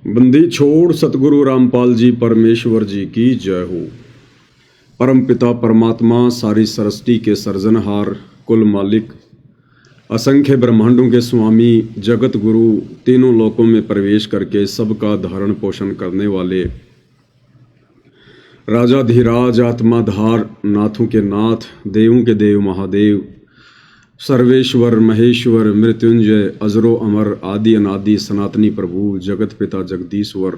बंदी छोड़ सतगुरु रामपाल जी परमेश्वर जी की जय हो। परम पिता परमात्मा सारी सृष्टि के सर्जनहार कुल मालिक असंख्य ब्रह्मांडों के स्वामी जगत गुरु तीनों लोकों में प्रवेश करके सबका धारण पोषण करने वाले राजाधिराज आत्माधार नाथों के नाथ देवों के देव महादेव सर्वेश्वर महेश्वर मृत्युंजय अजरो अमर आदि अनादि सनातनी प्रभु जगत पिता जगदीश्वर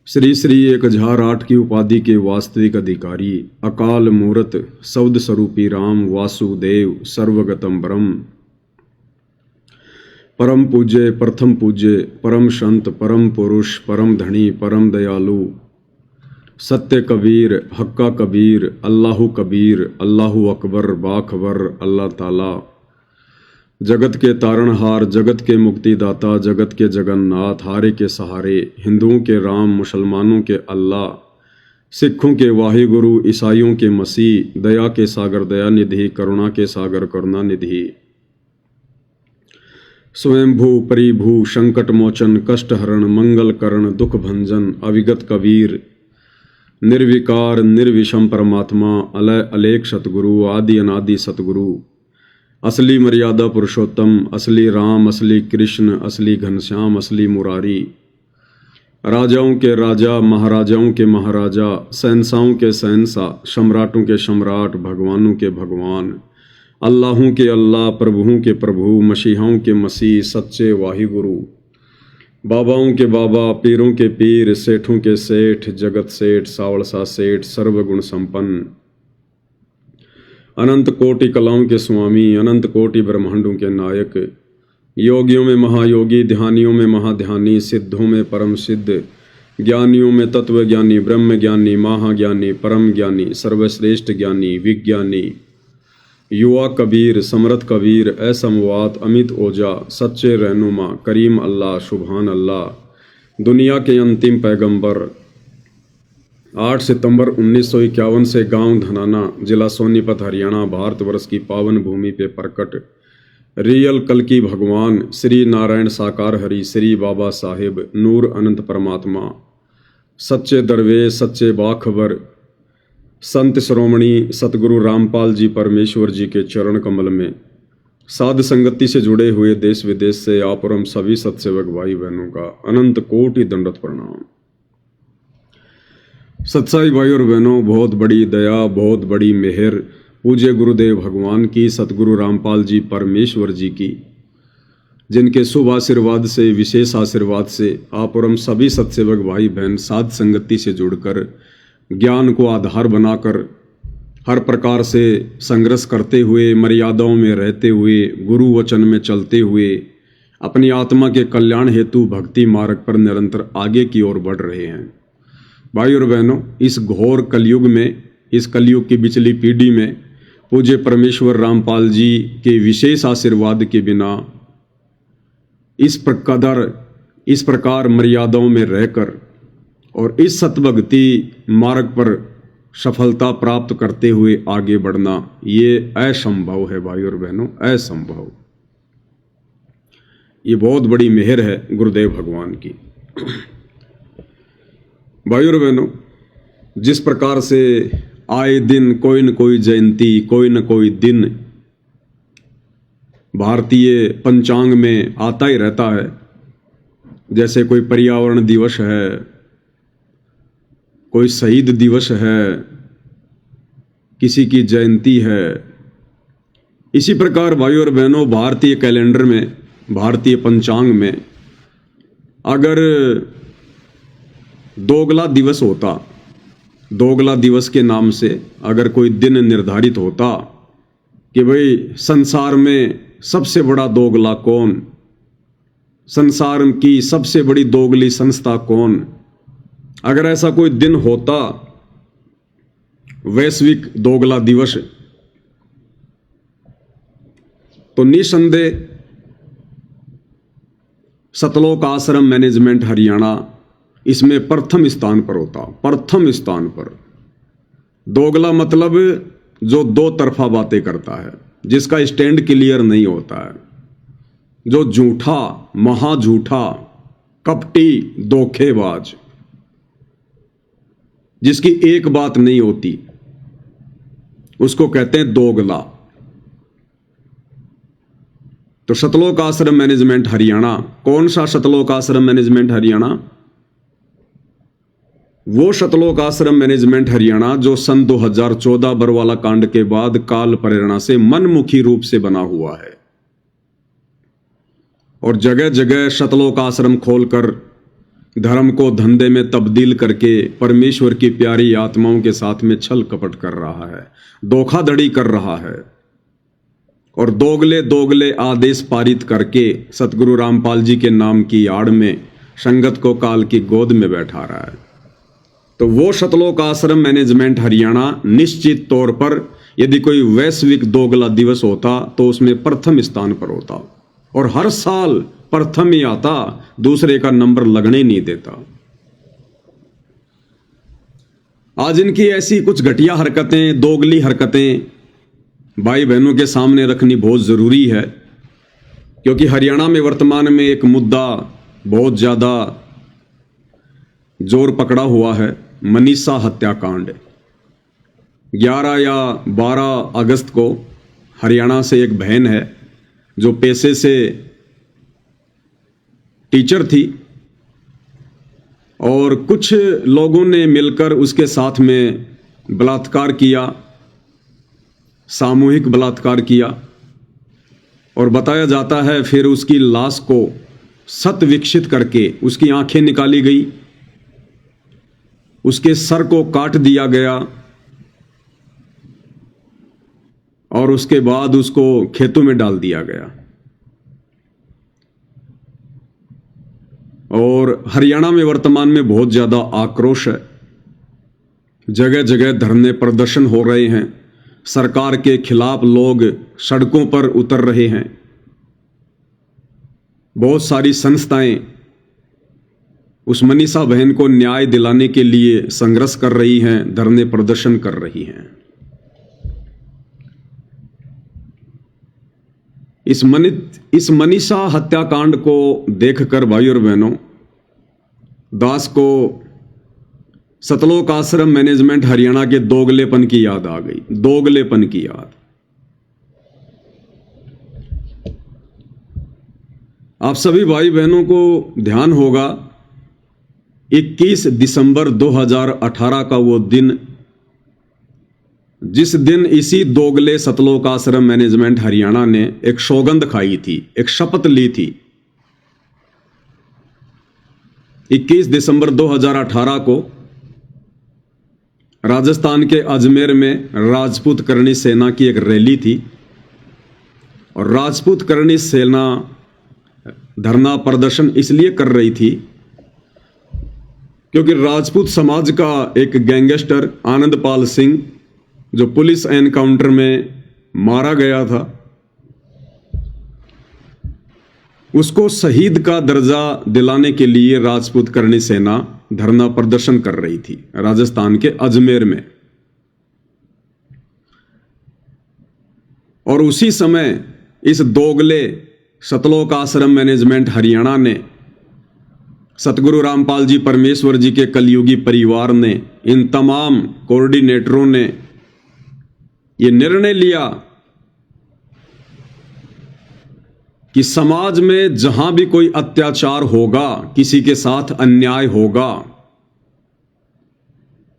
श्री श्री 1008 की उपाधि के वास्तविक अधिकारी अकाल मूर्त शब्द स्वरूपी राम वासुदेव सर्वगतम ब्रह्म परम पूज्य प्रथम पूज्य परम संत परम पुरुष परम धनी परम दयालु सत्य कबीर हक्का कबीर अल्लाहु कबीर अल्लाहु अकबर बाखबर अल्लाह ताला जगत के तारणहार जगत के मुक्तिदाता जगत के जगन्नाथ हारे के सहारे हिंदुओं के राम मुसलमानों के अल्लाह सिखों के वाहिगुरु ईसाइयों के मसीह दया के सागर दया निधि करुणा के सागर करुणा निधि स्वयंभू परिभू संकट मोचन कष्ट हरण मंगल करण दुख भंजन अविगत कबीर निर्विकार निर्विषम परमात्मा अलय अलेख सतगुरु आदि अनादि सतगुरु असली मर्यादा पुरुषोत्तम असली राम असली कृष्ण असली घनश्याम असली मुरारी राजाओं के राजा महाराजाओं के महाराजा सहनसाओं के सहनसा सम्राटों के सम्राट भगवानों के भगवान अल्लाहों के अल्लाह प्रभुओं के प्रभु मसीहाओं के मसीह सच्चे वाहिगुरु बाबाओं के बाबा पीरों के पीर सेठों के सेठ जगत सेठ सावलसा सेठ सर्वगुण संपन्न अनंत कोटि कलाओं के स्वामी अनंत कोटि ब्रह्मांडों के नायक योगियों में महायोगी ध्यानियों में महाध्यानी सिद्धों में परम सिद्ध ज्ञानियों में तत्व ज्ञानी ब्रह्म ज्ञानी महाज्ञानी परम ज्ञानी सर्वश्रेष्ठ ज्ञानी विज्ञानी युवा कबीर समरथ कबीर असमवात अमित ओजा सच्चे रहनुमा करीम अल्लाह सुभान अल्लाह दुनिया के अंतिम पैगंबर 8 सितंबर 1951 से गांव धनाना जिला सोनीपत हरियाणा भारतवर्ष की पावन भूमि पे प्रकट रियल कल्कि भगवान श्री नारायण साकार हरि श्री बाबा साहिब नूर अनंत परमात्मा सच्चे दरवेश सच्चे बाखबर संत श्रोमणी सतगुरु रामपाल जी परमेश्वर जी के चरण कमल में साध संगति से जुड़े हुए देश विदेश से आप और हम सभी सत्सेवक भाई बहनों का अनंत कोटि दंडवत प्रणाम। सत्साई भाई और बहनों, बहुत बड़ी दया बहुत बड़ी मेहर पूज्य गुरुदेव भगवान की सतगुरु रामपाल जी परमेश्वर जी की, जिनके शुभ आशीर्वाद से विशेष आशीर्वाद से आप और हम सभी सत्सेवक भाई बहन साध संगति से जुड़कर ज्ञान को आधार बनाकर हर प्रकार से संघर्ष करते हुए मर्यादाओं में रहते हुए गुरु वचन में चलते हुए अपनी आत्मा के कल्याण हेतु भक्ति मार्ग पर निरंतर आगे की ओर बढ़ रहे हैं। भाई और बहनों, इस घोर कलयुग में इस कलयुग की बिचली पीढ़ी में पूज्य परमेश्वर रामपाल जी के विशेष आशीर्वाद के बिना इस प्रकार मर्यादाओं में रहकर और इस सतभक्ति मार्ग पर सफलता प्राप्त करते हुए आगे बढ़ना ये असंभव है। भाई और बहनों, असंभव। ये बहुत बड़ी मेहर है गुरुदेव भगवान की। भाई और बहनों, जिस प्रकार से आए दिन कोई न कोई जयंती कोई न कोई दिन भारतीय पंचांग में आता ही रहता है, जैसे कोई पर्यावरण दिवस है, कोई शहीद दिवस है, किसी की जयंती है, इसी प्रकार भाई और बहनों भारतीय कैलेंडर में भारतीय पंचांग में अगर दोगला दिवस होता, दोगला दिवस के नाम से अगर कोई दिन निर्धारित होता कि भाई संसार में सबसे बड़ा दोगला कौन, संसार की सबसे बड़ी दोगली संस्था कौन, अगर ऐसा कोई दिन होता वैश्विक दोगला दिवस, तो निसंदेह सतलोक आश्रम मैनेजमेंट हरियाणा इसमें प्रथम स्थान पर होता। प्रथम स्थान पर। दोगला मतलब जो दो तरफा बातें करता है, जिसका स्टैंड क्लियर नहीं होता है, जो झूठा महा झूठा कपटी, धोखेबाज, जिसकी एक बात नहीं होती, उसको कहते हैं दोगला। तो सतलोक आश्रम मैनेजमेंट हरियाणा, कौन सा सतलोक आश्रम मैनेजमेंट हरियाणा? वो सतलोक आश्रम मैनेजमेंट हरियाणा जो सन 2014 बरवाला कांड के बाद काल प्रेरणा से मनमुखी रूप से बना हुआ है और जगह जगह सतलोक आश्रम खोलकर धर्म को धंधे में तब्दील करके परमेश्वर की प्यारी आत्माओं के साथ में छल कपट कर रहा है, धोखाधड़ी कर रहा है और दोगले दोगले आदेश पारित करके सतगुरु रामपाल जी के नाम की आड़ में संगत को काल की गोद में बैठा रहा है। तो वो सतलोक आश्रम मैनेजमेंट हरियाणा निश्चित तौर पर यदि कोई वैश्विक दोगला दिवस होता तो उसमें प्रथम स्थान पर होता और हर साल प्रथम ही आता, दूसरे का नंबर लगने नहीं देता। आज इनकी ऐसी कुछ घटिया हरकतें, दोगली हरकतें भाई बहनों के सामने रखनी बहुत जरूरी है, क्योंकि हरियाणा में वर्तमान में एक मुद्दा बहुत ज्यादा जोर पकड़ा हुआ है, मनीषा हत्याकांड। 11 या 12 अगस्त को हरियाणा से एक बहन है जो पेशे से टीचर थी और कुछ लोगों ने मिलकर उसके साथ में बलात्कार किया, सामूहिक बलात्कार किया और बताया जाता है फिर उसकी लाश को सत विकसित करके उसकी आंखें निकाली गई, उसके सर को काट दिया गया और उसके बाद उसको खेतों में डाल दिया गया। और हरियाणा में वर्तमान में बहुत ज्यादा आक्रोश है, जगह जगह धरने प्रदर्शन हो रहे हैं, सरकार के खिलाफ लोग सड़कों पर उतर रहे हैं, बहुत सारी संस्थाएं उस मनीषा बहन को न्याय दिलाने के लिए संघर्ष कर रही हैं, धरने प्रदर्शन कर रही हैं। इस मनीषा हत्याकांड को देखकर भाई और बहनों, दास को सतलोक आश्रम मैनेजमेंट हरियाणा के दोगलेपन की याद आ गई, दोगलेपन की याद। आप सभी भाई बहनों को ध्यान होगा 21 दिसंबर 2018 का वो दिन, जिस दिन इसी दोगले सतलोक आश्रम मैनेजमेंट हरियाणा ने एक सौगंध खाई थी, एक शपथ ली थी। 21 दिसंबर 2018 को राजस्थान के अजमेर में राजपूत करणी सेना की एक रैली थी और राजपूत करणी सेना धरना प्रदर्शन इसलिए कर रही थी क्योंकि राजपूत समाज का एक गैंगस्टर आनंदपाल सिंह जो पुलिस एनकाउंटर में मारा गया था, उसको शहीद का दर्जा दिलाने के लिए राजपूत करणी सेना धरना प्रदर्शन कर रही थी राजस्थान के अजमेर में। और उसी समय इस दोगले सतलोक आश्रम मैनेजमेंट हरियाणा ने, सतगुरु रामपाल जी परमेश्वर जी के कलयुगी परिवार ने, इन तमाम कोऑर्डिनेटरों ने ये निर्णय लिया कि समाज में जहां भी कोई अत्याचार होगा, किसी के साथ अन्याय होगा,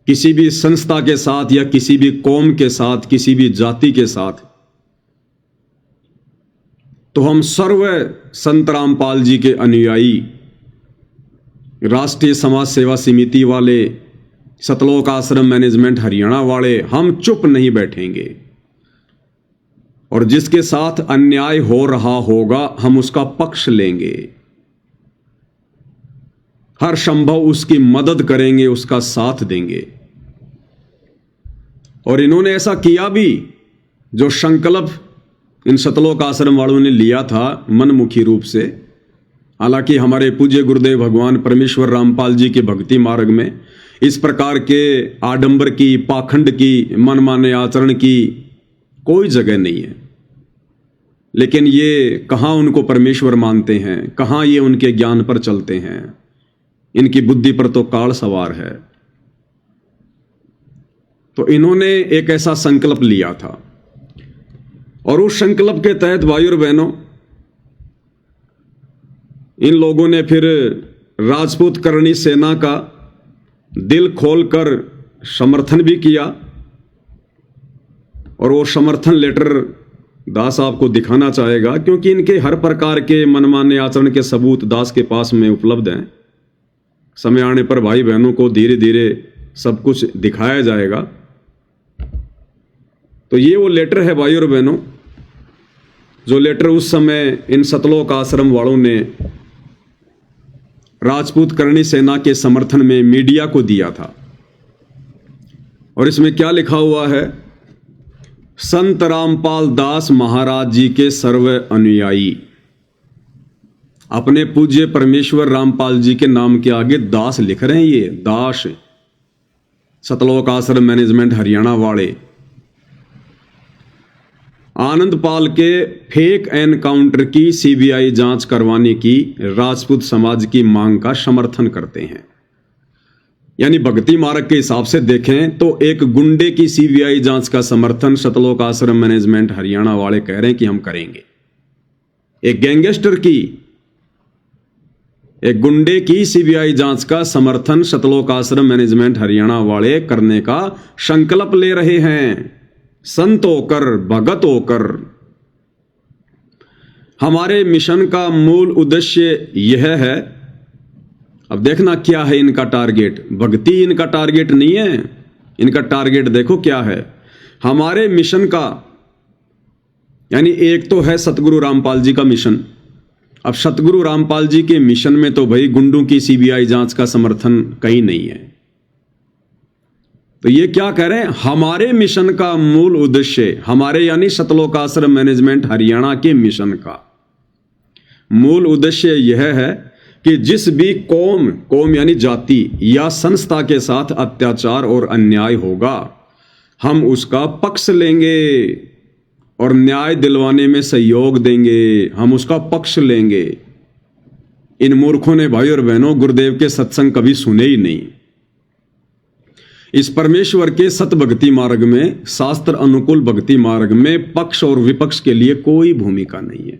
किसी भी संस्था के साथ या किसी भी कौम के साथ, किसी भी जाति के साथ, तो हम सर्व संत रामपाल जी के अनुयायी, राष्ट्रीय समाज सेवा समिति वाले, सतलोक आश्रम मैनेजमेंट हरियाणा वाले, हम चुप नहीं बैठेंगे और जिसके साथ अन्याय हो रहा होगा हम उसका पक्ष लेंगे, हर संभव उसकी मदद करेंगे, उसका साथ देंगे। और इन्होंने ऐसा किया भी, जो संकल्प इन सतलोक आश्रम वालों ने लिया था मनमुखी रूप से। हालांकि हमारे पूज्य गुरुदेव भगवान परमेश्वर रामपाल जी के भक्ति मार्ग में इस प्रकार के आडंबर की, पाखंड की, मनमाने आचरण की कोई जगह नहीं है। लेकिन ये कहाँ उनको परमेश्वर मानते हैं, कहाँ ये उनके ज्ञान पर चलते हैं। इनकी बुद्धि पर तो काल सवार है। तो इन्होंने एक ऐसा संकल्प लिया था और उस संकल्प के तहत भाइयों और बहनों, इन लोगों ने फिर राजपूत करणी सेना का दिल खोलकर समर्थन भी किया और वो समर्थन लेटर दास आपको दिखाना चाहेगा, क्योंकि इनके हर प्रकार के मनमाने आचरण के सबूत दास के पास में उपलब्ध हैं। समय आने पर भाई बहनों को धीरे धीरे सब कुछ दिखाया जाएगा। तो ये वो लेटर है भाई और बहनों, जो लेटर उस समय इन सतलोक आश्रम वालों ने राजपूत करणी सेना के समर्थन में मीडिया को दिया था। और इसमें क्या लिखा हुआ है? संत रामपाल दास महाराज जी के सर्व अनुयायी। अपने पूज्य परमेश्वर रामपाल जी के नाम के आगे दास लिख रहे हैं। ये दास सतलोक आश्रम मैनेजमेंट हरियाणा वाले आनंदपाल के फेक एनकाउंटर की सीबीआई जांच करवाने की राजपूत समाज की मांग का समर्थन करते हैं। यानी भक्ति मार्ग के हिसाब से देखें तो एक गुंडे की सीबीआई जांच का समर्थन सतलोक आश्रम मैनेजमेंट हरियाणा वाले कह रहे हैं कि हम करेंगे। एक गैंगस्टर की, एक गुंडे की सीबीआई जांच का समर्थन सतलोक आश्रम मैनेजमेंट हरियाणा वाले करने का संकल्प ले रहे हैं। संत होकर, भगत होकर। हमारे मिशन का मूल उद्देश्य यह है, अब देखना क्या है इनका टारगेट। भक्ति इनका टारगेट नहीं है, इनका टारगेट देखो क्या है। हमारे मिशन का, यानी एक तो है सतगुरु रामपाल जी का मिशन। अब सतगुरु रामपाल जी के मिशन में तो भाई गुंडों की सीबीआई जांच का समर्थन कहीं नहीं है। तो ये क्या कह रहे हैं? हमारे मिशन का मूल उद्देश्य, हमारे यानी सतलोक आश्रम मैनेजमेंट हरियाणा के मिशन का मूल उद्देश्य यह है कि जिस भी कौम यानी जाति या संस्था के साथ अत्याचार और अन्याय होगा, हम उसका पक्ष लेंगे और न्याय दिलवाने में सहयोग देंगे। हम उसका पक्ष लेंगे। इन मूर्खों ने भाई और बहनों गुरुदेव के सत्संग कभी सुने ही नहीं। इस परमेश्वर के सत भक्ति मार्ग में, शास्त्र अनुकूल भक्ति मार्ग में पक्ष और विपक्ष के लिए कोई भूमिका नहीं है।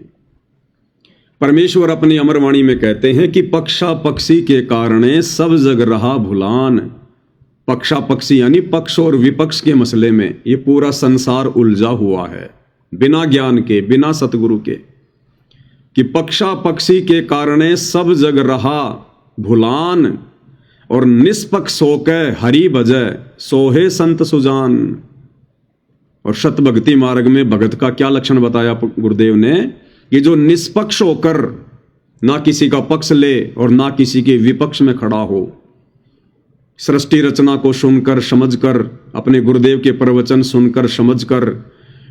परमेश्वर अपनी अमरवाणी में कहते हैं कि पक्षा पक्षी के कारणे सब जग रहा भुलान। पक्षा पक्षी यानी पक्ष और विपक्ष के मसले में ये पूरा संसार उलझा हुआ है, बिना ज्ञान के, बिना सतगुरु के। कि पक्षा पक्षी के कारणे सब जग रहा भुलान और निष्पक्ष होकर हरि भजय सोहे संत सुजान। और सत भक्ति मार्ग में भगत का क्या लक्षण बताया गुरुदेव ने? कि जो निष्पक्ष होकर ना किसी का पक्ष ले और ना किसी के विपक्ष में खड़ा हो, सृष्टि रचना को सुनकर समझकर, अपने गुरुदेव के प्रवचन सुनकर समझकर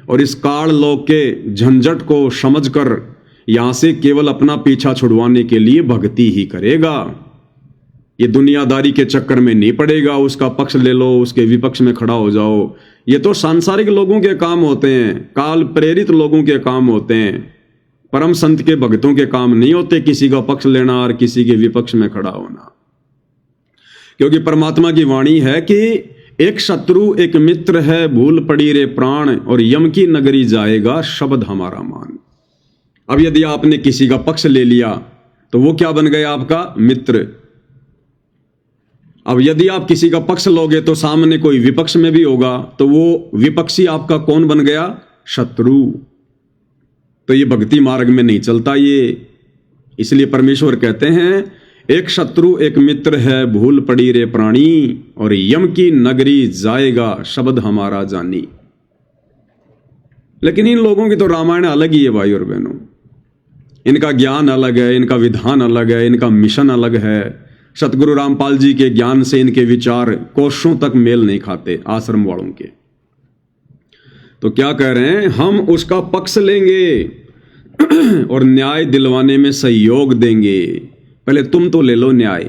और इस काल लोक के झंझट को समझकर यहां से केवल अपना पीछा छुड़वाने के लिए भक्ति ही करेगा। ये दुनियादारी के चक्कर में नहीं पड़ेगा, उसका पक्ष ले लो, उसके विपक्ष में खड़ा हो जाओ। ये तो सांसारिक लोगों के काम होते हैं, काल प्रेरित लोगों के काम होते हैं। परम संत के भक्तों के काम नहीं होते किसी का पक्ष लेना और किसी के विपक्ष में खड़ा होना। क्योंकि परमात्मा की वाणी है कि एक शत्रु एक मित्र है, भूल पड़ी रे प्राण, और यम की नगरी जाएगा शब्द हमारा मान। अब यदि आपने किसी का पक्ष ले लिया तो वो क्या बन गया? आपका मित्र। अब यदि आप किसी का पक्ष लोगे तो सामने कोई विपक्ष में भी होगा, तो वो विपक्षी आपका कौन बन गया? शत्रु। तो ये भक्ति मार्ग में नहीं चलता ये। इसलिए परमेश्वर कहते हैं एक शत्रु एक मित्र है, भूल पड़ी रे प्राणी, और यम की नगरी जाएगा शब्द हमारा जानी। लेकिन इन लोगों की तो रामायण अलग ही है भाई और बहनों। इनका ज्ञान अलग है, इनका विधान अलग है, इनका मिशन अलग है। सतगुरु रामपाल जी के ज्ञान से इनके विचार कोसों तक मेल नहीं खाते आश्रम वालों के। तो क्या कह रहे हैं? हम उसका पक्ष लेंगे और न्याय दिलवाने में सहयोग देंगे। पहले तुम तो ले लो न्याय।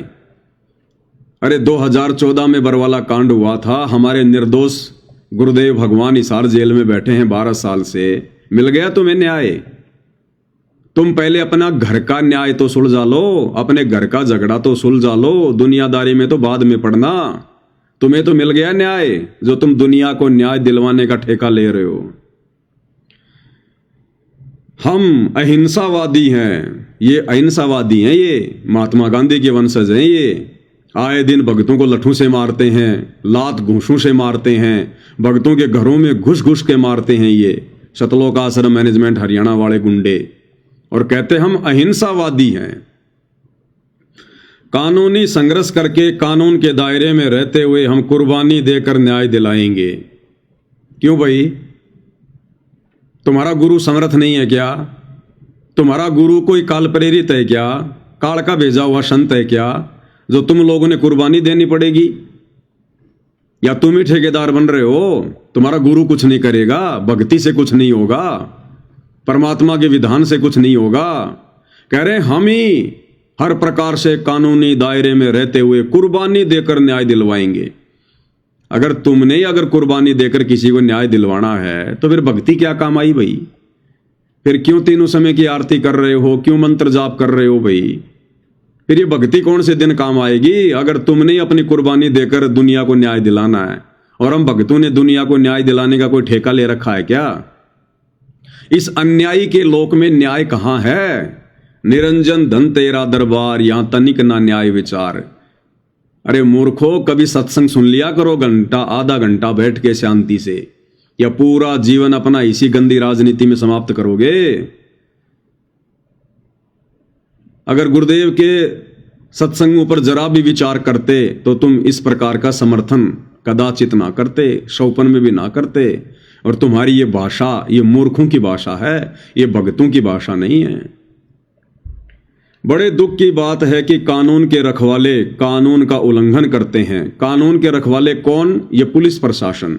अरे 2014 में बरवाला कांड हुआ था, हमारे निर्दोष गुरुदेव भगवान हिसार जेल में बैठे हैं 12 साल से। मिल गया तुम्हें न्याय? तुम पहले अपना घर का न्याय तो सुलझा लो, अपने घर का झगड़ा तो सुलझा लो, दुनियादारी में तो बाद में पड़ना। तुम्हें तो मिल गया न्याय, जो तुम दुनिया को न्याय दिलवाने का ठेका ले रहे हो। हम अहिंसावादी हैं, ये अहिंसावादी हैं, ये महात्मा गांधी के वंशज हैं। ये आए दिन भक्तों को लट्ठों से मारते हैं, लात घूंसों से मारते हैं, भक्तों के घरों में घुस घुस के मारते हैं ये सतलोक आश्रम मैनेजमेंट हरियाणा वाले गुंडे, और कहते हम अहिंसावादी हैं। कानूनी संघर्ष करके कानून के दायरे में रहते हुए हम कुर्बानी देकर न्याय दिलाएंगे। क्यों भाई, तुम्हारा गुरु समर्थ नहीं है क्या? तुम्हारा गुरु कोई काल प्रेरित है क्या? काल का भेजा हुआ संत है क्या, जो तुम लोगों ने कुर्बानी देनी पड़ेगी? या तुम ही ठेकेदार बन रहे हो? तुम्हारा गुरु कुछ नहीं करेगा, भक्ति से कुछ नहीं होगा, परमात्मा के विधान से कुछ नहीं होगा। कह रहे हम ही हर प्रकार से कानूनी दायरे में रहते हुए कुर्बानी देकर न्याय दिलवाएंगे। अगर तुमने अगर कुर्बानी देकर किसी को न्याय दिलवाना है तो फिर भक्ति क्या काम आई भाई? फिर क्यों तीनों समय की आरती कर रहे हो, क्यों मंत्र जाप कर रहे हो भाई? फिर ये भक्ति कौन से दिन काम आएगी अगर तुमने अपनी कुर्बानी देकर दुनिया को न्याय दिलाना है? और हम भक्तों ने दुनिया को न्याय दिलाने का कोई ठेका ले रखा है क्या? इस अन्यायी के लोक में न्याय कहां है? निरंजन धन तेरा दरबार, यहां तनिक ना न्याय विचार। अरे मूर्खों, कभी सत्संग सुन लिया करो, घंटा आधा घंटा बैठ के शांति से, या पूरा जीवन अपना इसी गंदी राजनीति में समाप्त करोगे? अगर गुरुदेव के सत्संगों पर जरा भी विचार करते तो तुम इस प्रकार का समर्थन कदाचित ना करते, शौपन में भी ना करते। और तुम्हारी ये भाषा ये मूर्खों की भाषा है, ये भगतों की भाषा नहीं है। बड़े दुख की बात है कि कानून के रखवाले कानून का उल्लंघन करते हैं। कानून के रखवाले कौन? ये पुलिस प्रशासन।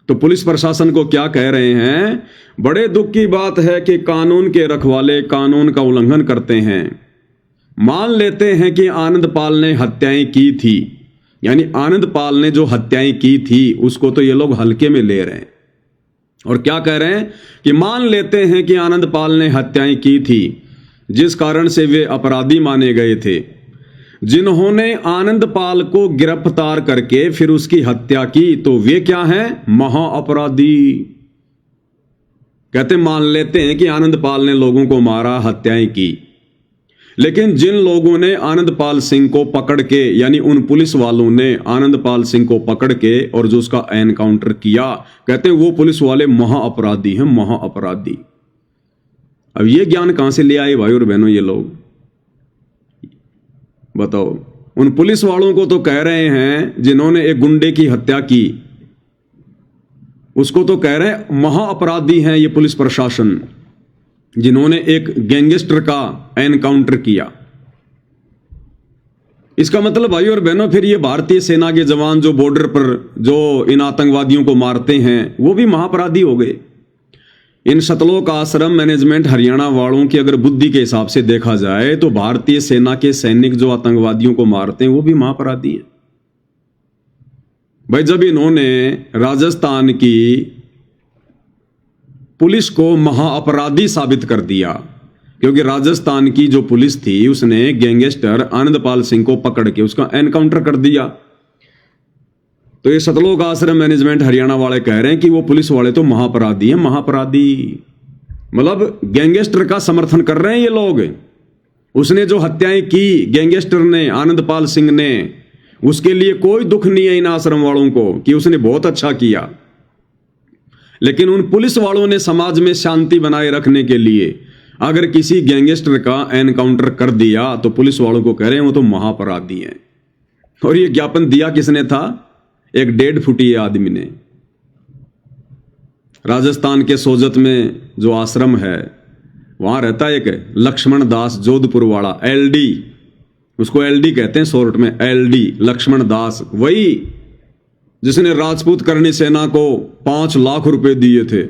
तो पुलिस प्रशासन को क्या कह रहे हैं? बड़े दुख की बात है कि कानून के रखवाले कानून का उल्लंघन करते हैं। मान लेते हैं कि आनंदपाल ने हत्याएं की थी, यानी आनंदपाल ने जो हत्याएं की थी उसको तो ये लोग हल्के में ले रहे हैं। और क्या कह रहे हैं कि मान लेते हैं कि आनंदपाल ने हत्याएं की थी, जिस कारण से वे अपराधी माने गए थे। जिन्होंने आनंदपाल को गिरफ्तार करके फिर उसकी हत्या की तो वे क्या हैं? महाअपराधी। कहते मान लेते हैं कि आनंदपाल ने लोगों को मारा, हत्याएं की, लेकिन जिन लोगों ने आनंदपाल सिंह को पकड़ के, यानी उन पुलिस वालों ने आनंदपाल सिंह को पकड़ के और जो उसका एनकाउंटर किया, कहते हैं वो पुलिस वाले महाअपराधी हैं, महाअपराधी। अब ये ज्ञान कहां से ले आए भाई और बहनों ये लोग? बताओ। उन पुलिस वालों को तो कह रहे हैं, जिन्होंने एक गुंडे की हत्या की उसको तो कह रहे हैं महाअपराधी हैं ये पुलिस प्रशासन, जिन्होंने एक गैंगस्टर का एनकाउंटर किया। इसका मतलब भाई और बहनों फिर ये भारतीय सेना के जवान जो बॉर्डर पर जो इन आतंकवादियों को मारते हैं वो भी महाअपराधी हो गए। इन सतलोक आश्रम मैनेजमेंट हरियाणा वालों की अगर बुद्धि के हिसाब से देखा जाए तो भारतीय सेना के सैनिक जो आतंकवादियों को मारते हैं वो भी महाअपराधी हैं। भाई जब इन्होंने राजस्थान की पुलिस को महाअपराधी साबित कर दिया, क्योंकि राजस्थान की जो पुलिस थी उसने गैंगस्टर आनंदपाल सिंह को पकड़ के उसका एनकाउंटर कर दिया, तो ये सतलोक आश्रम मैनेजमेंट हरियाणा वाले कह रहे हैं कि वो पुलिस वाले तो महाअपराधी हैं, महाअपराधी। मतलब गैंगस्टर का समर्थन कर रहे हैं ये लोग। उसने जो हत्याएं की गैंगस्टर ने, आनंदपाल सिंह ने, उसके लिए कोई दुख नहीं है इन आश्रम वालों को कि उसने बहुत अच्छा किया, लेकिन उन पुलिस वालों ने समाज में शांति बनाए रखने के लिए अगर किसी गैंगस्टर का एनकाउंटर कर दिया तो पुलिस वालों को कह रहे हैं वो तो महाअपराधी हैं। और ये ज्ञापन दिया किसने था? एक 1.5 फुटी आदमी ने। राजस्थान के सोजत में जो आश्रम है वहां रहता है एक लक्ष्मण दास, जोधपुर वाला, एलडी, उसको एलडी कहते हैं शॉर्ट में, एलडी लक्ष्मण दास, वही जिसने राजपूत करनी सेना को 5 लाख रुपए दिए थे।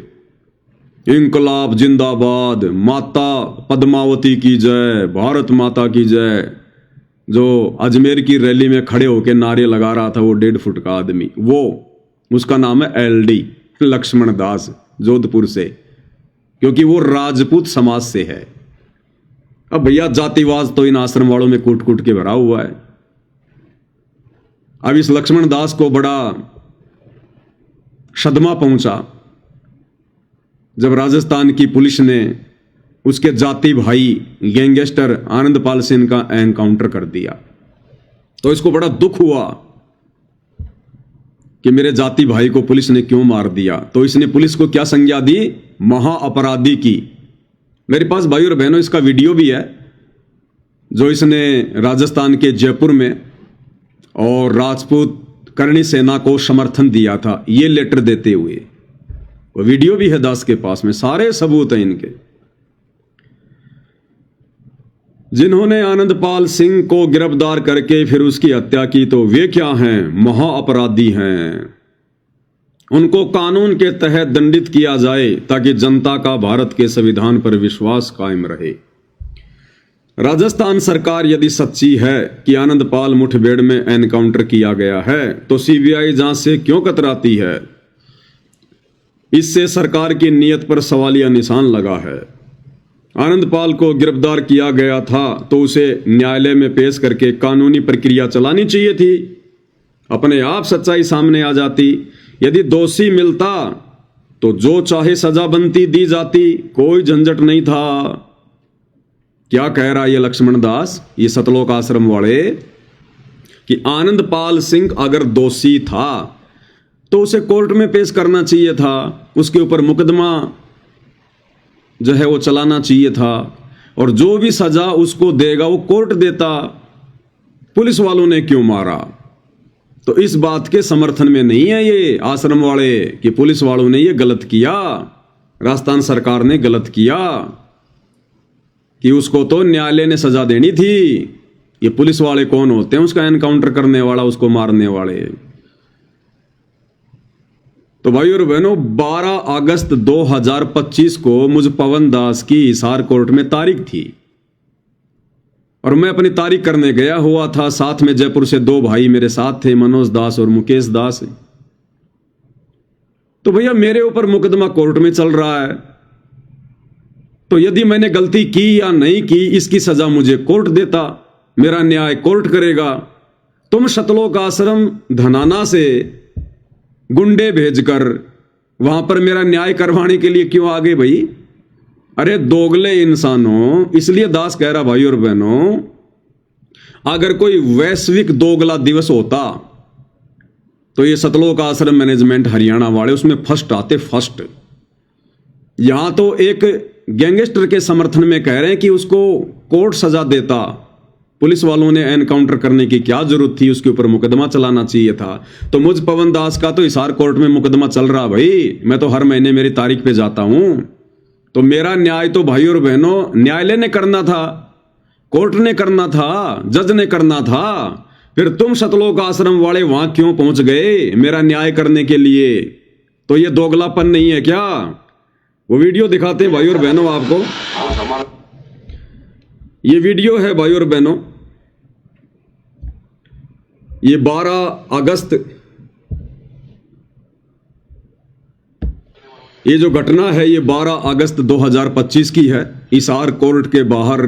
इंकलाब जिंदाबाद, माता पद्मावती की जय, भारत माता की जय, जो अजमेर की रैली में खड़े होकर नारे लगा रहा था वो 1.5 फुट का आदमी, वो उसका नाम है एलडी लक्ष्मण दास, जोधपुर से, क्योंकि वो राजपूत समाज से है। अब भैया जातिवाद तो इन आश्रम वालों में कूट कूट के भरा हुआ है। अब इस लक्ष्मण दास को बड़ा सदमा पहुंचा जब राजस्थान की पुलिस ने उसके जाति भाई गैंगस्टर आनंदपाल सिंह का एनकाउंटर कर दिया। तो इसको बड़ा दुख हुआ कि मेरे जाति भाई को पुलिस ने क्यों मार दिया। तो इसने पुलिस को क्या संज्ञा दी? महाअपराधी की। मेरे पास भाई और बहनों इसका वीडियो भी है जो इसने राजस्थान के जयपुर में और राजपूत करणी सेना को समर्थन दिया था, ये लेटर देते हुए। वो वीडियो भी है दास के पास में, सारे सबूत हैं इनके। जिन्होंने आनंदपाल सिंह को गिरफ्तार करके फिर उसकी हत्या की तो वे क्या हैं? महाअपराधी हैं। उनको कानून के तहत दंडित किया जाए ताकि जनता का भारत के संविधान पर विश्वास कायम रहे। राजस्थान सरकार यदि सच्ची है कि आनंदपाल मुठभेड़ में एनकाउंटर किया गया है तो सीबीआई जांच से क्यों कतराती है? इससे सरकार की नीयत पर सवालिया निशान लगा है। आनंदपाल को गिरफ्तार किया गया था तो उसे न्यायालय में पेश करके कानूनी प्रक्रिया चलानी चाहिए थी। अपने आप सच्चाई सामने आ जाती। यदि दोषी मिलता तो जो चाहे सजा बनती, दी जाती, कोई झंझट नहीं था। क्या कह रहा है ये लक्ष्मण दास, ये सतलोक आश्रम वाले, कि आनंदपाल सिंह अगर दोषी था तो उसे कोर्ट में पेश करना चाहिए था, उसके ऊपर मुकदमा जो है वो चलाना चाहिए था, और जो भी सजा उसको देगा वो कोर्ट देता। पुलिस वालों ने क्यों मारा? तो इस बात के समर्थन में नहीं है ये आश्रम वाले कि पुलिस वालों ने ये गलत किया, राजस्थान सरकार ने गलत किया, कि उसको तो न्यायालय ने सजा देनी थी। ये पुलिस वाले कौन होते हैं? उसका एनकाउंटर करने वाला, उसको मारने वाले। तो भाई और बहनों, 12 अगस्त 2025 को मुझ पवन दास की हिसार कोर्ट में तारीख थी और मैं अपनी तारीख करने गया हुआ था। साथ में जयपुर से 2 भाई मेरे साथ थे, मनोज दास और मुकेश दास। तो भैया मेरे ऊपर मुकदमा कोर्ट में चल रहा है, तो यदि मैंने गलती की या नहीं की इसकी सजा मुझे कोर्ट देता, मेरा न्याय कोर्ट करेगा। तुम सतलोक आश्रम धनाना से गुंडे भेजकर वहां पर मेरा न्याय करवाने के लिए क्यों आ गए भाई? अरे दोगले इंसानों। इसलिए दास कह रहा भाई और बहनों, अगर कोई वैश्विक दोगला दिवस होता तो ये सतलोक आश्रम मैनेजमेंट हरियाणा वाले उसमें फर्स्ट आते, फर्स्ट। यहां तो एक गैंगस्टर के समर्थन में कह रहे हैं कि उसको कोर्ट सजा देता, पुलिस वालों ने एनकाउंटर करने की क्या जरूरत थी, उसके ऊपर मुकदमा चलाना चाहिए था। तो मुझ पवन दास का तो हिसार कोर्ट में मुकदमा चल रहा भाई। मैं तो हर महीने मेरी तारीख पे जाता हूं। तो मेरा न्याय तो भाई और बहनों न्यायालय ने करना था, कोर्ट ने करना था, जज ने करना था। फिर तुम सतलोक आश्रम वाले वहां क्यों पहुंच गए मेरा न्याय करने के लिए? तो ये दोगलापन नहीं है क्या? वो वीडियो दिखाते हैं भाई और बहनों आपको। ये वीडियो है भाई और बहनों, ये 12 अगस्त, ये जो घटना है ये 12 अगस्त 2025 की है। हिसार कोर्ट के बाहर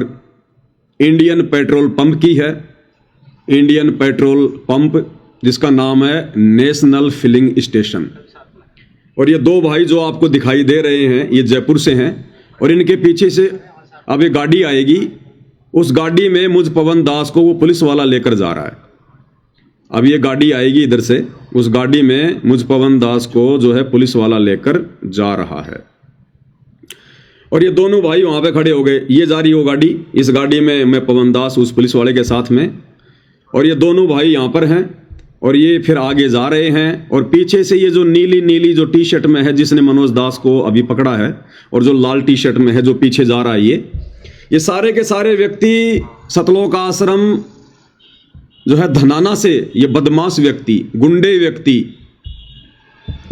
इंडियन पेट्रोल पंप की है। इंडियन पेट्रोल पंप जिसका नाम है नेशनल फिलिंग स्टेशन। और ये 2 भाई जो आपको दिखाई दे रहे हैं ये जयपुर से हैं और इनके पीछे से अब ये गाड़ी आएगी। उस गाड़ी में मुझ पवन दास को वो पुलिस वाला लेकर जा रहा है। अब ये गाड़ी आएगी इधर से, उस गाड़ी में मुझ पवन दास को जो है पुलिस वाला लेकर जा रहा है। और ये दोनों भाई वहां पे खड़े हो गए। ये जा रही वो गाड़ी, इस गाड़ी में मैं पवन दास उस पुलिस वाले के साथ में, और ये दोनों भाई यहां पर हैं और ये फिर आगे जा रहे हैं। और पीछे से ये जो नीली नीली जो टी शर्ट में है जिसने मनोज दास को अभी पकड़ा है, और जो लाल टी शर्ट में है जो पीछे जा रहा है, ये सारे के सारे व्यक्ति सतलोक आश्रम जो है धनाना से, ये बदमाश व्यक्ति, गुंडे व्यक्ति,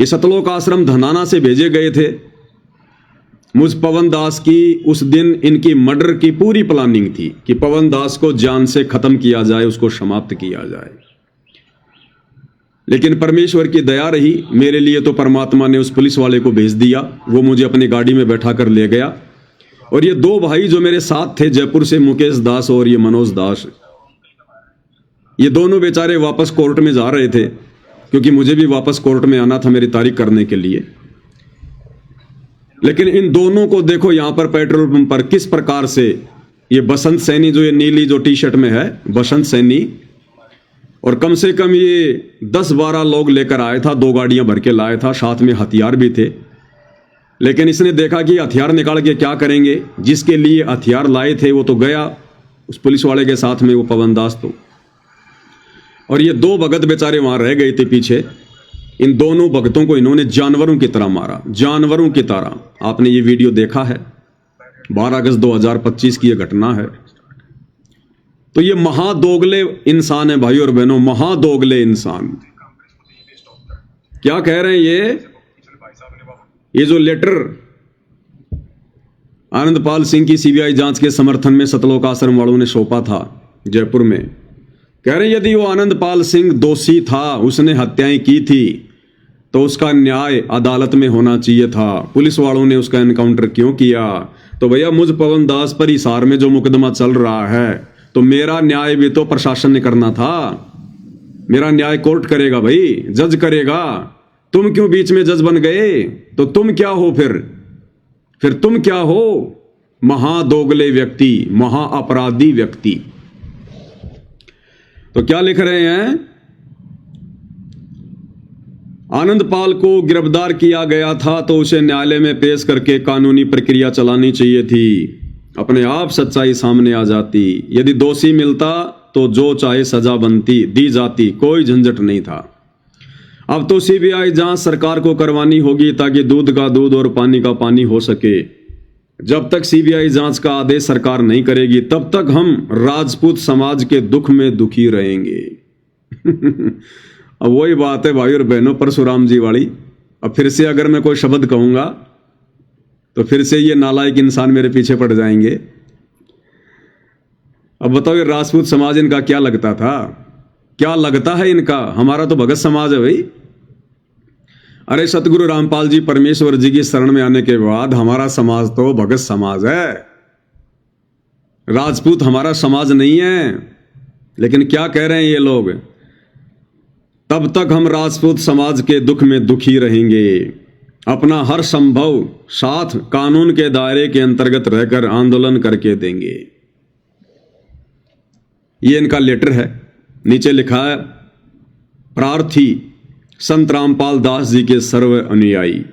ये सतलोक आश्रम धनाना से भेजे गए थे। मुझ पवन दास की उस दिन इनकी मर्डर की पूरी प्लानिंग थी कि पवन दास को जान से खत्म किया जाए, उसको समाप्त किया जाए। लेकिन परमेश्वर की दया रही मेरे लिए, तो परमात्मा ने उस पुलिस वाले को भेज दिया। वो मुझे अपनी गाड़ी में बैठा कर ले गया और ये दो भाई जो मेरे साथ थे जयपुर से, मुकेश दास और ये मनोज दास, ये दोनों बेचारे वापस कोर्ट में जा रहे थे, क्योंकि मुझे भी वापस कोर्ट में आना था मेरी तारीख करने के लिए। लेकिन इन दोनों को देखो यहां पर पेट्रोल पंप पर किस प्रकार से, ये बसंत सैनी जो ये नीली जो टी शर्ट में है, बसंत सैनी, और कम से कम ये 10-12 लोग लेकर आया था, 2 गाड़ियां भर के लाया था, साथ में हथियार भी थे। लेकिन इसने देखा कि हथियार निकाल के क्या करेंगे, जिसके लिए हथियार लाए थे वो तो गया उस पुलिस वाले के साथ में, वो पवन दास तो, और ये 2 भगत बेचारे वहां रह गए थे पीछे। इन दोनों भगतों को इन्होंने जानवरों की तरह मारा, जानवरों की तरह। आपने ये वीडियो देखा है, 12 अगस्त 2025 की ये घटना है। तो ये महादोगले इंसान है भाई और बहनों, महादोगले इंसान। क्या कह रहे हैं ये जो लेटर आनंदपाल सिंह की सीबीआई जांच के समर्थन में सतलोक आश्रम वालों ने सौंपा था जयपुर में, कह रहे हैं यदि वो आनंदपाल सिंह दोषी था, उसने हत्याएं की थी, तो उसका न्याय अदालत में होना चाहिए था। पुलिस वालों ने उसका एनकाउंटर क्यों किया? तो भैया मुझ पवन दास पर हिसार में जो मुकदमा चल रहा है, तो मेरा न्याय भी तो प्रशासन ने करना था। मेरा न्याय कोर्ट करेगा भाई, जज करेगा। तुम क्यों बीच में जज बन गए? तो तुम क्या हो फिर तुम क्या हो? महादोगले व्यक्ति, महाअपराधी व्यक्ति। तो क्या लिख रहे हैं? आनंदपाल को गिरफ्तार किया गया था तो उसे न्यायालय में पेश करके कानूनी प्रक्रिया चलानी चाहिए थी, अपने आप सच्चाई सामने आ जाती। यदि दोषी मिलता तो जो चाहे सजा बनती, दी जाती, कोई झंझट नहीं था। अब तो सीबीआई जांच सरकार को करवानी होगी ताकि दूध का दूध और पानी का पानी हो सके। जब तक सीबीआई जांच का आदेश सरकार नहीं करेगी तब तक हम राजपूत समाज के दुख में दुखी रहेंगे। अब वही बात है भाई और बहनों, परशुराम जी वाली। अब फिर से अगर मैं कोई शब्द कहूंगा तो फिर से ये नालायक इंसान मेरे पीछे पड़ जाएंगे। अब बताओ ये राजपूत समाज इनका क्या लगता था? क्या लगता है इनका? हमारा तो भगत समाज है भाई। अरे सतगुरु रामपाल जी परमेश्वर जी की शरण में आने के बाद हमारा समाज तो भगत समाज है, राजपूत हमारा समाज नहीं है। लेकिन क्या कह रहे हैं ये लोग? तब तक हम राजपूत समाज के दुख में दुखी रहेंगे, अपना हर संभव साथ कानून के दायरे के अंतर्गत रहकर आंदोलन करके देंगे। ये इनका लेटर है। नीचे लिखा है, प्रार्थी संत रामपाल दास जी के सर्व अनुयायी।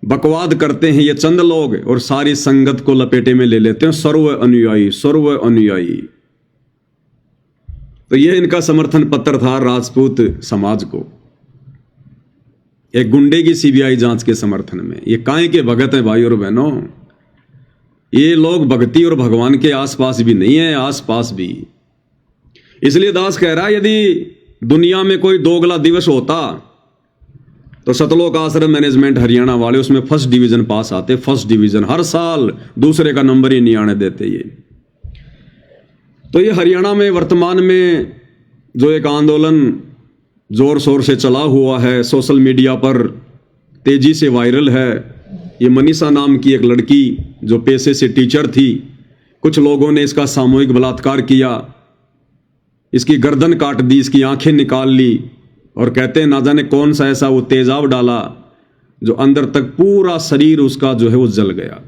बकवाद करते हैं ये चंद लोग और सारी संगत को लपेटे में ले लेते हैं, सर्व अनुयायी, सर्व अनुयायी। तो ये इनका समर्थन पत्र था राजपूत समाज को, एक गुंडे की सीबीआई जांच के समर्थन में। ये काहे के भगत हैं भाई और बहनों? ये लोग भक्ति और भगवान के आसपास भी नहीं है, आसपास भी। इसलिए दास कह रहा है यदि दुनिया में कोई दोगला दिवस होता तो सतलोक आश्रम मैनेजमेंट हरियाणा वाले उसमें फर्स्ट डिवीजन पास आते, फर्स्ट डिवीजन। हर साल दूसरे का नंबर ही नहीं आने देते ये। तो ये हरियाणा में वर्तमान में जो एक आंदोलन जोर शोर से चला हुआ है, सोशल मीडिया पर तेजी से वायरल है। ये मनीषा नाम की एक लड़की जो पेशे से टीचर थी, कुछ लोगों ने इसका सामूहिक बलात्कार किया, इसकी गर्दन काट दी, इसकी आंखें निकाल ली, और कहते हैं ना जाने कौन सा ऐसा वो तेजाब डाला जो अंदर तक पूरा शरीर उसका जो है वो जल गया।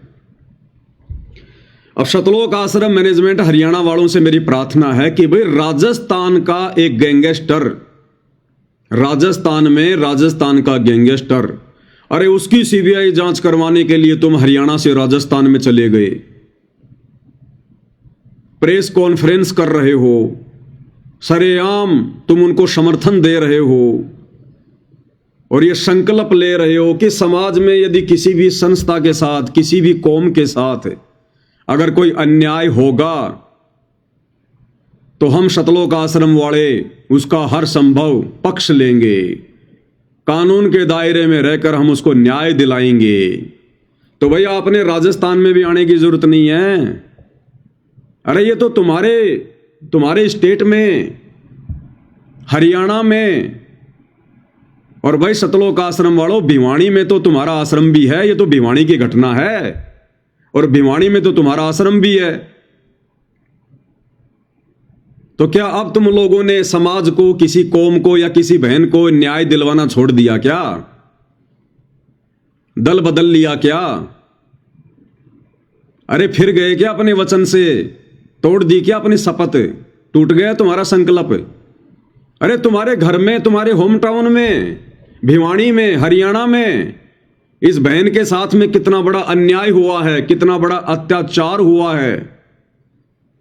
अब सतलोक आश्रम मैनेजमेंट हरियाणा वालों से मेरी प्रार्थना है कि भाई राजस्थान का एक गैंगस्टर, राजस्थान में राजस्थान का गैंगस्टर, अरे उसकी सीबीआई जांच करवाने के लिए तुम हरियाणा से राजस्थान में चले गए, प्रेस कॉन्फ्रेंस कर रहे हो, सरेआम तुम उनको समर्थन दे रहे हो और ये संकल्प ले रहे हो कि समाज में यदि किसी भी संस्था के साथ, किसी भी कौम के साथ अगर कोई अन्याय होगा तो हम सतलोक आश्रम वाले उसका हर संभव पक्ष लेंगे, कानून के दायरे में रहकर हम उसको न्याय दिलाएंगे। तो भैया अपने राजस्थान में भी आने की जरूरत नहीं है। अरे ये तो तुम्हारे स्टेट में, हरियाणा में, और भाई सतलोक आश्रम वालों भिवानी में तो तुम्हारा आश्रम भी है। ये तो भिवानी की घटना है, और भिवानी में तो तुम्हारा आश्रम भी है। तो क्या अब तुम लोगों ने समाज को, किसी कौम को या किसी बहन को न्याय दिलवाना छोड़ दिया क्या? दल बदल लिया क्या? अरे फिर गए क्या अपने वचन से? तोड़ दी क्या अपनी शपथ? टूट गया तुम्हारा संकल्प? अरे तुम्हारे घर में, तुम्हारे होम टाउन में, भिवानी में, हरियाणा में इस बहन के साथ में कितना बड़ा अन्याय हुआ है, कितना बड़ा अत्याचार हुआ है।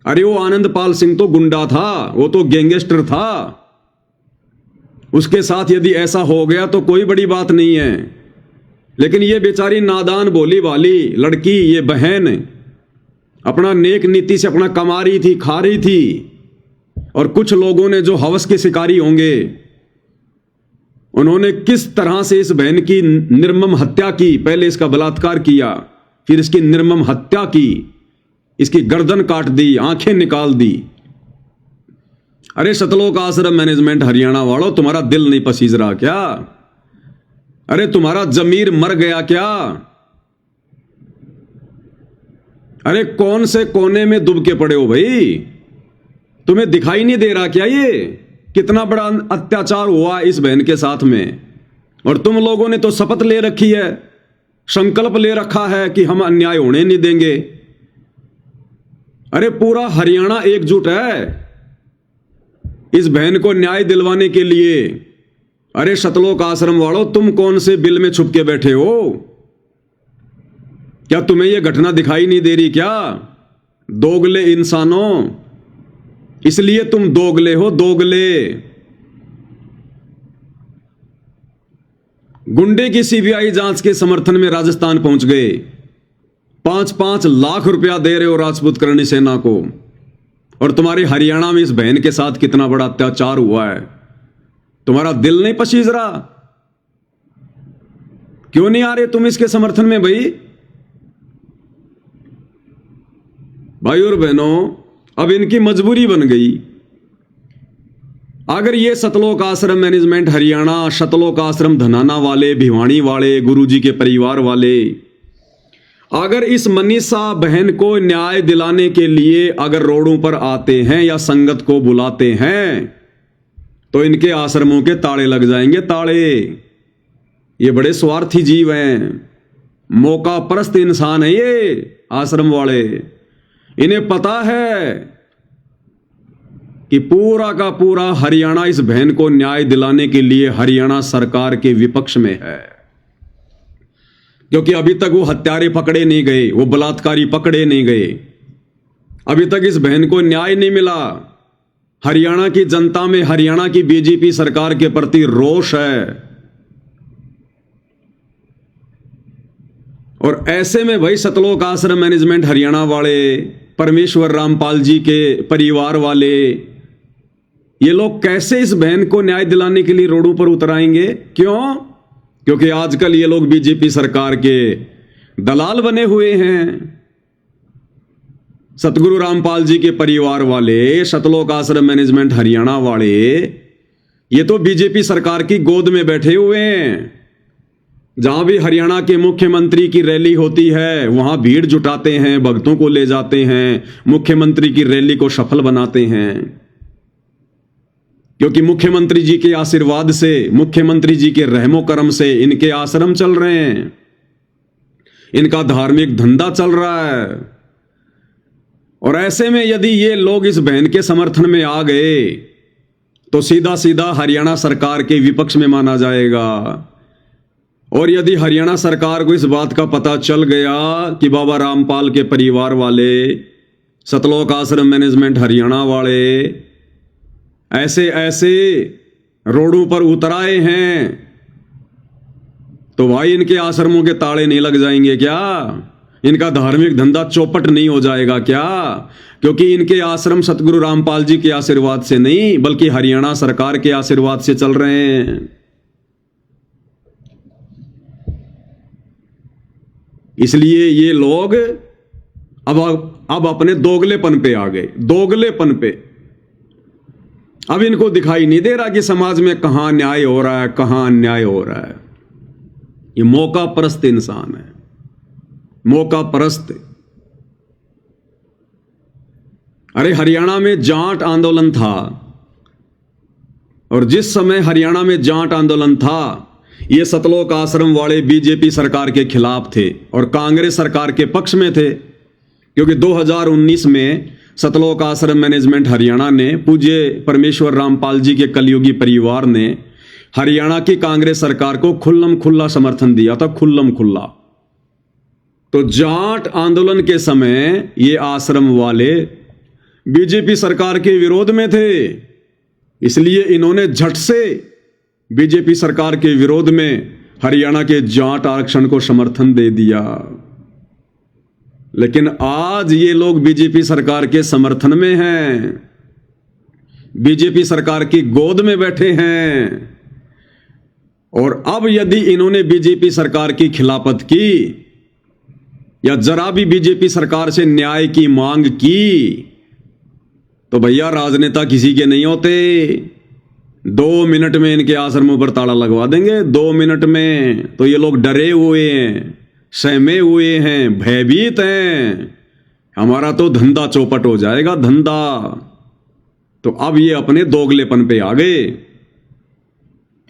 अरे वो आनंदपाल सिंह तो गुंडा था, वो तो गैंगस्टर था। उसके साथ यदि ऐसा हो गया तो कोई बड़ी बात नहीं है, लेकिन ये बेचारी नादान बोली वाली लड़की, ये बहन अपना नेक नीति से अपना कमा रही थी, खा रही थी, और कुछ लोगों ने जो हवस के शिकारी होंगे उन्होंने किस तरह से इस बहन की निर्मम हत्या की। पहले इसका बलात्कार किया, फिर इसकी निर्मम हत्या की, इसकी गर्दन काट दी, आंखें निकाल दी। अरे सतलोक आश्रम मैनेजमेंट हरियाणा वालों, तुम्हारा दिल नहीं पसीज रहा क्या? अरे तुम्हारा जमीर मर गया क्या? अरे कौन से कोने में दुब के पड़े हो भाई? तुम्हें दिखाई नहीं दे रहा क्या ये कितना बड़ा अत्याचार हुआ इस बहन के साथ में? और तुम लोगों ने तो शपथ ले रखी है, संकल्प ले रखा है कि हम अन्याय होने नहीं देंगे। अरे पूरा हरियाणा एकजुट है इस बहन को न्याय दिलवाने के लिए। अरे सतलोक आश्रम वालों, तुम कौन से बिल में छुप के बैठे हो? क्या तुम्हें यह घटना दिखाई नहीं दे रही क्या? दोगले इंसानों, इसलिए तुम दोगले हो, दोगले। गुंडे की सीबीआई जांच के समर्थन में राजस्थान पहुंच गए। 5-5 लाख रुपया दे रहे हो राजपूत करणी सेना को, और तुम्हारे हरियाणा में इस बहन के साथ कितना बड़ा अत्याचार हुआ है। तुम्हारा दिल नहीं पसीज रहा? क्यों नहीं आ रहे तुम इसके समर्थन में भाई और बहनों? अब इनकी मजबूरी बन गई। अगर ये सतलोक आश्रम मैनेजमेंट हरियाणा, सतलोक आश्रम धनाना वाले, भिवानी वाले, गुरुजी के परिवार वाले, अगर इस मनीषा बहन को न्याय दिलाने के लिए अगर रोडों पर आते हैं या संगत को बुलाते हैं तो इनके आश्रमों के ताले लग जाएंगे, ताले। ये बड़े स्वार्थी जीव हैं, मौका परस्त इंसान है ये आश्रम वाले। इन्हें पता है कि पूरा का पूरा हरियाणा इस बहन को न्याय दिलाने के लिए हरियाणा सरकार के विपक्ष में है, क्योंकि अभी तक वो हत्यारे पकड़े नहीं गए, वो बलात्कारी पकड़े नहीं गए, अभी तक इस बहन को न्याय नहीं मिला। हरियाणा की जनता में हरियाणा की बीजेपी सरकार के प्रति रोष है। और ऐसे में भाई सतलोक आश्रम मैनेजमेंट हरियाणा वाले, परमेश्वर रामपाल जी के परिवार वाले, ये लोग कैसे इस बहन को न्याय दिलाने के लिए रोडों पर उतर आएंगे? क्यों? क्योंकि आजकल ये लोग बीजेपी सरकार के दलाल बने हुए हैं। सतगुरु रामपाल जी के परिवार वाले, सतलोक आश्रम मैनेजमेंट हरियाणा वाले, ये तो बीजेपी सरकार की गोद में बैठे हुए हैं। जहां भी हरियाणा के मुख्यमंत्री की रैली होती है वहां भीड़ जुटाते हैं, भक्तों को ले जाते हैं, मुख्यमंत्री की रैली को सफल बनाते हैं, क्योंकि मुख्यमंत्री जी के आशीर्वाद से, मुख्यमंत्री जी के रहमो करम से इनके आश्रम चल रहे हैं, इनका धार्मिक धंधा चल रहा है। और ऐसे में यदि ये लोग इस बहन के समर्थन में आ गए तो सीधा सीधा हरियाणा सरकार के विपक्ष में माना जाएगा। और यदि हरियाणा सरकार को इस बात का पता चल गया कि बाबा रामपाल के परिवार वाले, सतलोक आश्रम मैनेजमेंट हरियाणा वाले ऐसे ऐसे रोडों पर उतर आए हैं, तो भाई इनके आश्रमों के ताले नहीं लग जाएंगे क्या? इनका धार्मिक धंधा चौपट नहीं हो जाएगा क्या? क्योंकि इनके आश्रम सतगुरु रामपाल जी के आशीर्वाद से नहीं बल्कि हरियाणा सरकार के आशीर्वाद से चल रहे हैं। इसलिए ये लोग अब अपने दोगलेपन पे आ गए, दोगलेपन पे। अब इनको दिखाई नहीं दे रहा कि समाज में कहां न्याय हो रहा है, कहां अन्याय हो रहा है। ये मौका परस्त इंसान है, मौका परस्त। अरे हरियाणा में जाट आंदोलन था, और जिस समय हरियाणा में जाट आंदोलन था, ये सतलोक आश्रम वाले बीजेपी सरकार के खिलाफ थे और कांग्रेस सरकार के पक्ष में थे, क्योंकि 2019 में सतलोक आश्रम मैनेजमेंट हरियाणा ने, पूज्य परमेश्वर रामपाल जी के कलयुगी परिवार ने हरियाणा की कांग्रेस सरकार को खुल्लम खुल्ला समर्थन दिया था, खुल्लम खुल्ला। तो जाट आंदोलन के समय ये आश्रम वाले बीजेपी सरकार के विरोध में थे, इसलिए इन्होंने झट से बीजेपी सरकार के विरोध में हरियाणा के जाट आरक्षण को समर्थन दे दिया। लेकिन आज ये लोग बीजेपी सरकार के समर्थन में हैं, बीजेपी सरकार की गोद में बैठे हैं, और अब यदि इन्होंने बीजेपी सरकार की खिलाफत की या जरा भी बीजेपी सरकार से न्याय की मांग की, तो भैया राजनेता किसी के नहीं होते। 2 मिनट में इनके आश्रमों पर ताला लगवा देंगे, 2 मिनट में। तो ये लोग डरे हुए हैं, सहमे हुए हैं, भयभीत हैं, हमारा तो धंधा चौपट हो जाएगा, धंधा। तो अब ये अपने दोगलेपन पे आ गए,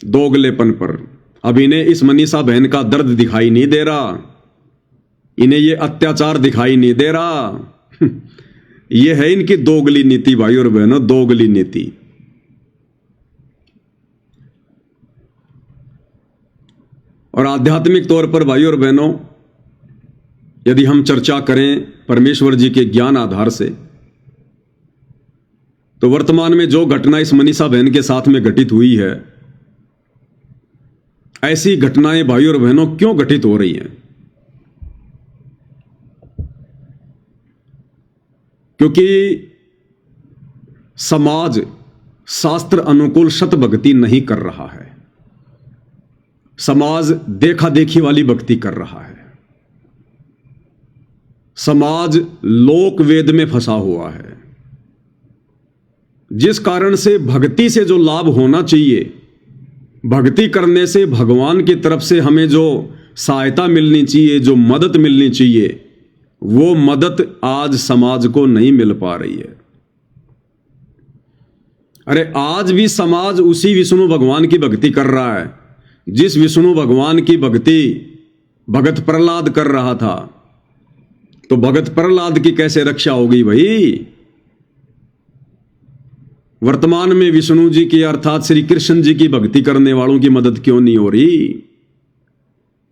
दोगलेपन पर। अब इन्हें इस मनीषा बहन का दर्द दिखाई नहीं दे रहा, इन्हें ये अत्याचार दिखाई नहीं दे रहा। ये है इनकी दोगली नीति भाई और बहनों, दोगली नीति। और आध्यात्मिक तौर पर भाई और बहनों, यदि हम चर्चा करें परमेश्वर जी के ज्ञान आधार से, तो वर्तमान में जो घटना इस मनीषा बहन के साथ में घटित हुई है, ऐसी घटनाएं भाई और बहनों क्यों घटित हो रही हैं? क्योंकि समाज शास्त्र अनुकूल शत भक्ति नहीं कर रहा है, समाज देखा देखी वाली भक्ति कर रहा है, समाज लोक वेद में फंसा हुआ है, जिस कारण से भक्ति से जो लाभ होना चाहिए, भक्ति करने से भगवान की तरफ से हमें जो सहायता मिलनी चाहिए, जो मदद मिलनी चाहिए, वो मदद आज समाज को नहीं मिल पा रही है। अरे आज भी समाज उसी विष्णु भगवान की भक्ति कर रहा है जिस विष्णु भगवान की भक्ति भगत प्रहलाद कर रहा था। तो भगत प्रहलाद की कैसे रक्षा होगी भाई? वर्तमान में विष्णु जी की अर्थात श्री कृष्ण जी की भक्ति करने वालों की मदद क्यों नहीं हो रही?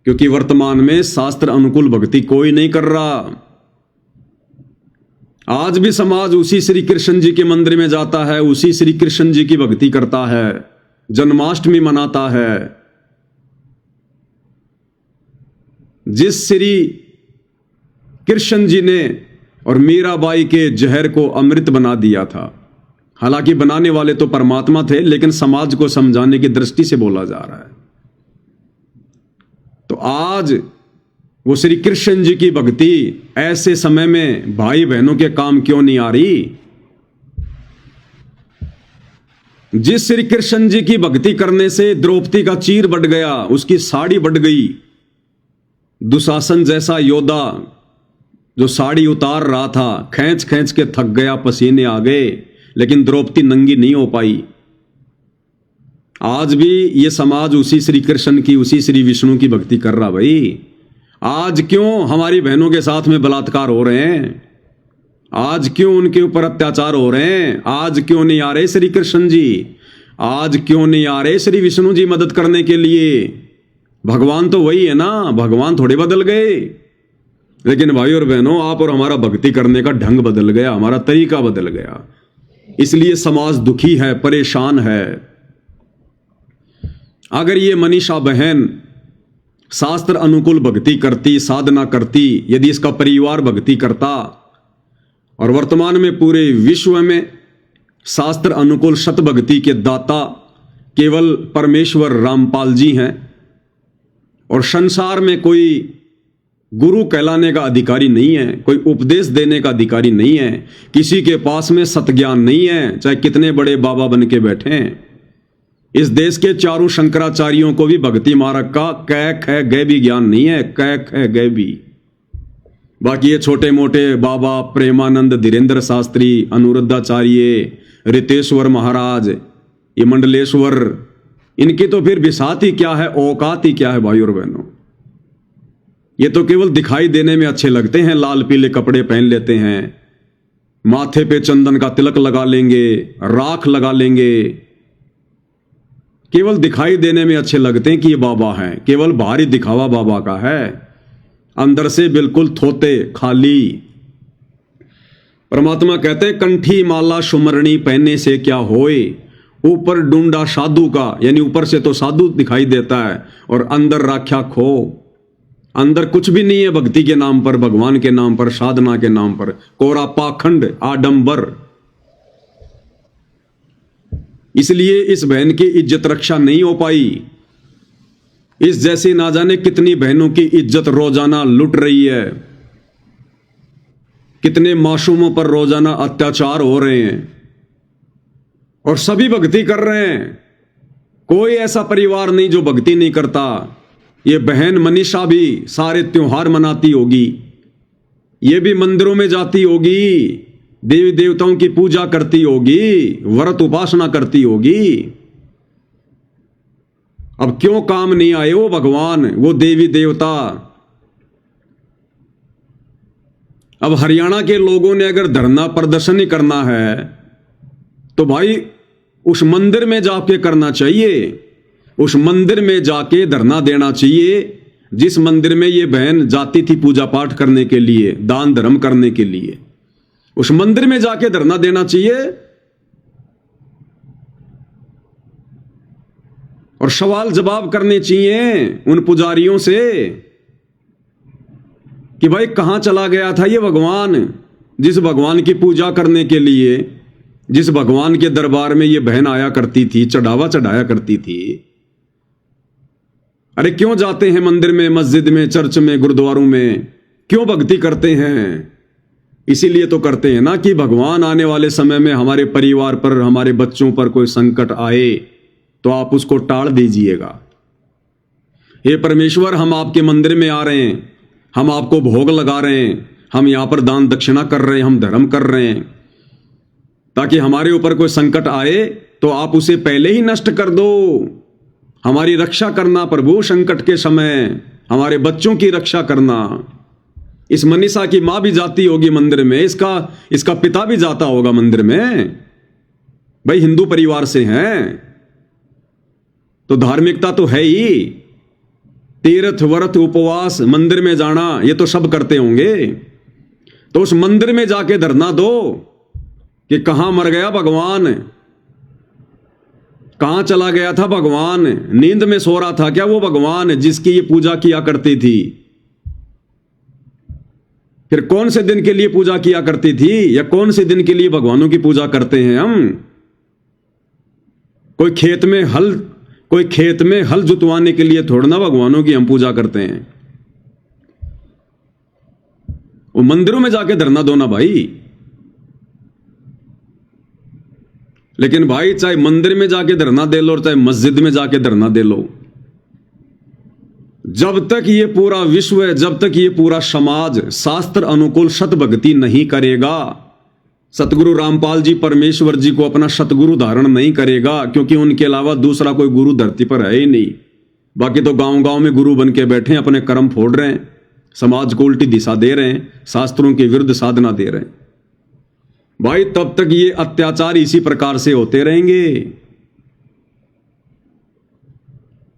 क्योंकि वर्तमान में शास्त्र अनुकूल भक्ति कोई नहीं कर रहा। आज भी समाज उसी श्री कृष्ण जी के मंदिर में जाता है, उसी श्री कृष्ण जी की भक्ति करता है, जन्माष्टमी मनाता है। जिस श्री कृष्ण जी ने और मीराबाई के जहर को अमृत बना दिया था, हालांकि बनाने वाले तो परमात्मा थे, लेकिन समाज को समझाने की दृष्टि से बोला जा रहा है। तो आज वो श्री कृष्ण जी की भक्ति ऐसे समय में भाई बहनों के काम क्यों नहीं आ रही? जिस श्री कृष्ण जी की भक्ति करने से द्रौपदी का चीर बढ़ गया, उसकी साड़ी बढ़ गई, दुशासन जैसा योद्धा जो साड़ी उतार रहा था खींच खींच के थक गया, पसीने आ गए, लेकिन द्रौपदी नंगी नहीं हो पाई। आज भी ये समाज उसी श्री कृष्ण की, उसी श्री विष्णु की भक्ति कर रहा भाई। आज क्यों हमारी बहनों के साथ में बलात्कार हो रहे हैं? आज क्यों उनके ऊपर अत्याचार हो रहे हैं? आज क्यों नहीं आ रहे श्री कृष्ण जी? आज क्यों नहीं आ रहे श्री विष्णु जी मदद करने के लिए? भगवान तो वही है ना, भगवान थोड़े बदल गए। लेकिन भाई और बहनों, आप और हमारा भक्ति करने का ढंग बदल गया, हमारा तरीका बदल गया, इसलिए समाज दुखी है, परेशान है। अगर ये मनीषा बहन शास्त्र अनुकूल भक्ति करती, साधना करती, यदि इसका परिवार भक्ति करता, और वर्तमान में पूरे विश्व में शास्त्र अनुकूल शत भक्ति के दाता केवल परमेश्वर रामपाल जी हैं, और संसार में कोई गुरु कहलाने का अधिकारी नहीं है, कोई उपदेश देने का अधिकारी नहीं है, किसी के पास में सतज्ञान नहीं है, चाहे कितने बड़े बाबा बन के बैठे हैं। इस देश के चारों शंकराचार्यों को भी भक्ति मार्ग का कै ख गै भी ज्ञान नहीं है, कै ख गै भी। बाकी ये छोटे मोटे बाबा प्रेमानंद, धीरेन्द्र शास्त्री, अनुरुद्धाचार्य, रितेश्वर महाराज, ये मंडलेश्वर, इनकी तो फिर बिसात ही क्या है, औकात ही क्या है भाई और बहनों। ये तो केवल दिखाई देने में अच्छे लगते हैं, लाल पीले कपड़े पहन लेते हैं, माथे पे चंदन का तिलक लगा लेंगे, राख लगा लेंगे, केवल दिखाई देने में अच्छे लगते हैं कि ये बाबा हैं। केवल बाहरी दिखावा बाबा का है, अंदर से बिल्कुल थोते खाली। परमात्मा कहते हैं कंठी माला सुमरणी पहनने से क्या होए, ऊपर डूंडा साधु का, यानी ऊपर से तो साधु दिखाई देता है और अंदर राख्या खो। अंदर कुछ भी नहीं है भक्ति के नाम पर, भगवान के नाम पर, साधना के नाम पर, कोरा पाखंड आडंबर। इसलिए इस बहन की इज्जत रक्षा नहीं हो पाई। इस जैसी ना जाने कितनी बहनों की इज्जत रोजाना लुट रही है, कितने मासूमों पर रोजाना अत्याचार हो रहे हैं और सभी भक्ति कर रहे हैं। कोई ऐसा परिवार नहीं जो भक्ति नहीं करता। ये बहन मनीषा भी सारे त्योहार मनाती होगी, ये भी मंदिरों में जाती होगी, देवी देवताओं की पूजा करती होगी, व्रत उपासना करती होगी। अब क्यों काम नहीं आए वो भगवान, वो देवी देवता? अब हरियाणा के लोगों ने अगर धरना प्रदर्शन ही करना है तो भाई उस मंदिर में जाके करना चाहिए, उस मंदिर में जाके धरना देना चाहिए जिस मंदिर में ये बहन जाती थी पूजा पाठ करने के लिए, दान धर्म करने के लिए। उस मंदिर में जाके धरना देना चाहिए और सवाल जवाब करने चाहिए उन पुजारियों से कि भाई कहां चला गया था ये भगवान, जिस भगवान की पूजा करने के लिए, जिस भगवान के दरबार में ये बहन आया करती थी, चढ़ावा चढ़ाया करती थी। अरे क्यों जाते हैं मंदिर में, मस्जिद में, चर्च में, गुरुद्वारों में? क्यों भक्ति करते हैं? इसीलिए तो करते हैं ना कि भगवान आने वाले समय में हमारे परिवार पर, हमारे बच्चों पर कोई संकट आए तो आप उसको टाल दीजिएगा। हे परमेश्वर, हम आपके मंदिर में आ रहे हैं, हम आपको भोग लगा रहे हैं, हम यहां पर दान दक्षिणा कर रहे हैं, हम धर्म कर रहे हैं, ताकि हमारे ऊपर कोई संकट आए तो आप उसे पहले ही नष्ट कर दो। हमारी रक्षा करना प्रभु, संकट के समय हमारे बच्चों की रक्षा करना। इस मनीषा की मां भी जाती होगी मंदिर में, इसका पिता भी जाता होगा मंदिर में, भाई हिंदू परिवार से हैं तो धार्मिकता तो है ही। तीर्थ व्रत उपवास, मंदिर में जाना, ये तो सब करते होंगे। तो उस मंदिर में जाके धरना दो कि कहां मर गया भगवान, कहां चला गया था भगवान, नींद में सो रहा था क्या वो भगवान जिसकी ये पूजा किया करती थी? फिर कौन से दिन के लिए पूजा किया करती थी, या कौन से दिन के लिए भगवानों की पूजा करते हैं हम? कोई खेत में हल जुतवाने के लिए थोड़ा ना भगवानों की हम पूजा करते हैं। वो मंदिरों में जाके धरना दो ना भाई। लेकिन भाई चाहे मंदिर में जाके धरना दे लो और चाहे मस्जिद में जाके धरना दे लो, जब तक ये पूरा विश्व, जब तक ये पूरा समाज शास्त्र अनुकूल सत भक्ति नहीं करेगा, सतगुरु रामपाल जी परमेश्वर जी को अपना सतगुरु धारण नहीं करेगा, क्योंकि उनके अलावा दूसरा कोई गुरु धरती पर है ही नहीं। बाकी तो गांव गांव में गुरु बन के बैठे हैं, अपने कर्म फोड़ रहे हैं, समाज को उल्टी दिशा दे रहे हैं, शास्त्रों के विरुद्ध साधना दे रहे हैं। भाई तब तक ये अत्याचार इसी प्रकार से होते रहेंगे,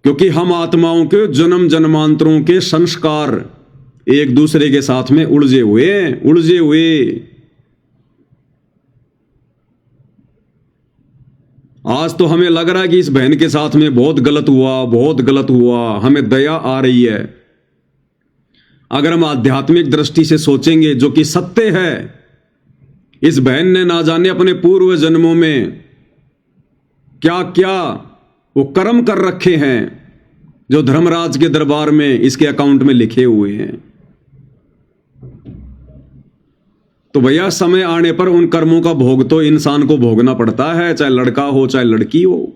क्योंकि हम आत्माओं के जन्म जन्मांतरों के संस्कार एक दूसरे के साथ में उलझे हुए। आज तो हमें लग रहा है कि इस बहन के साथ में बहुत गलत हुआ, हमें दया आ रही है। अगर हम आध्यात्मिक दृष्टि से सोचेंगे, जो कि सत्य है, इस बहन ने ना जाने अपने पूर्व जन्मों में क्या क्या वो कर्म कर रखे हैं, जो धर्मराज के दरबार में इसके अकाउंट में लिखे हुए हैं। तो भैया समय आने पर उन कर्मों का भोग तो इंसान को भोगना पड़ता है, चाहे लड़का हो चाहे लड़की हो।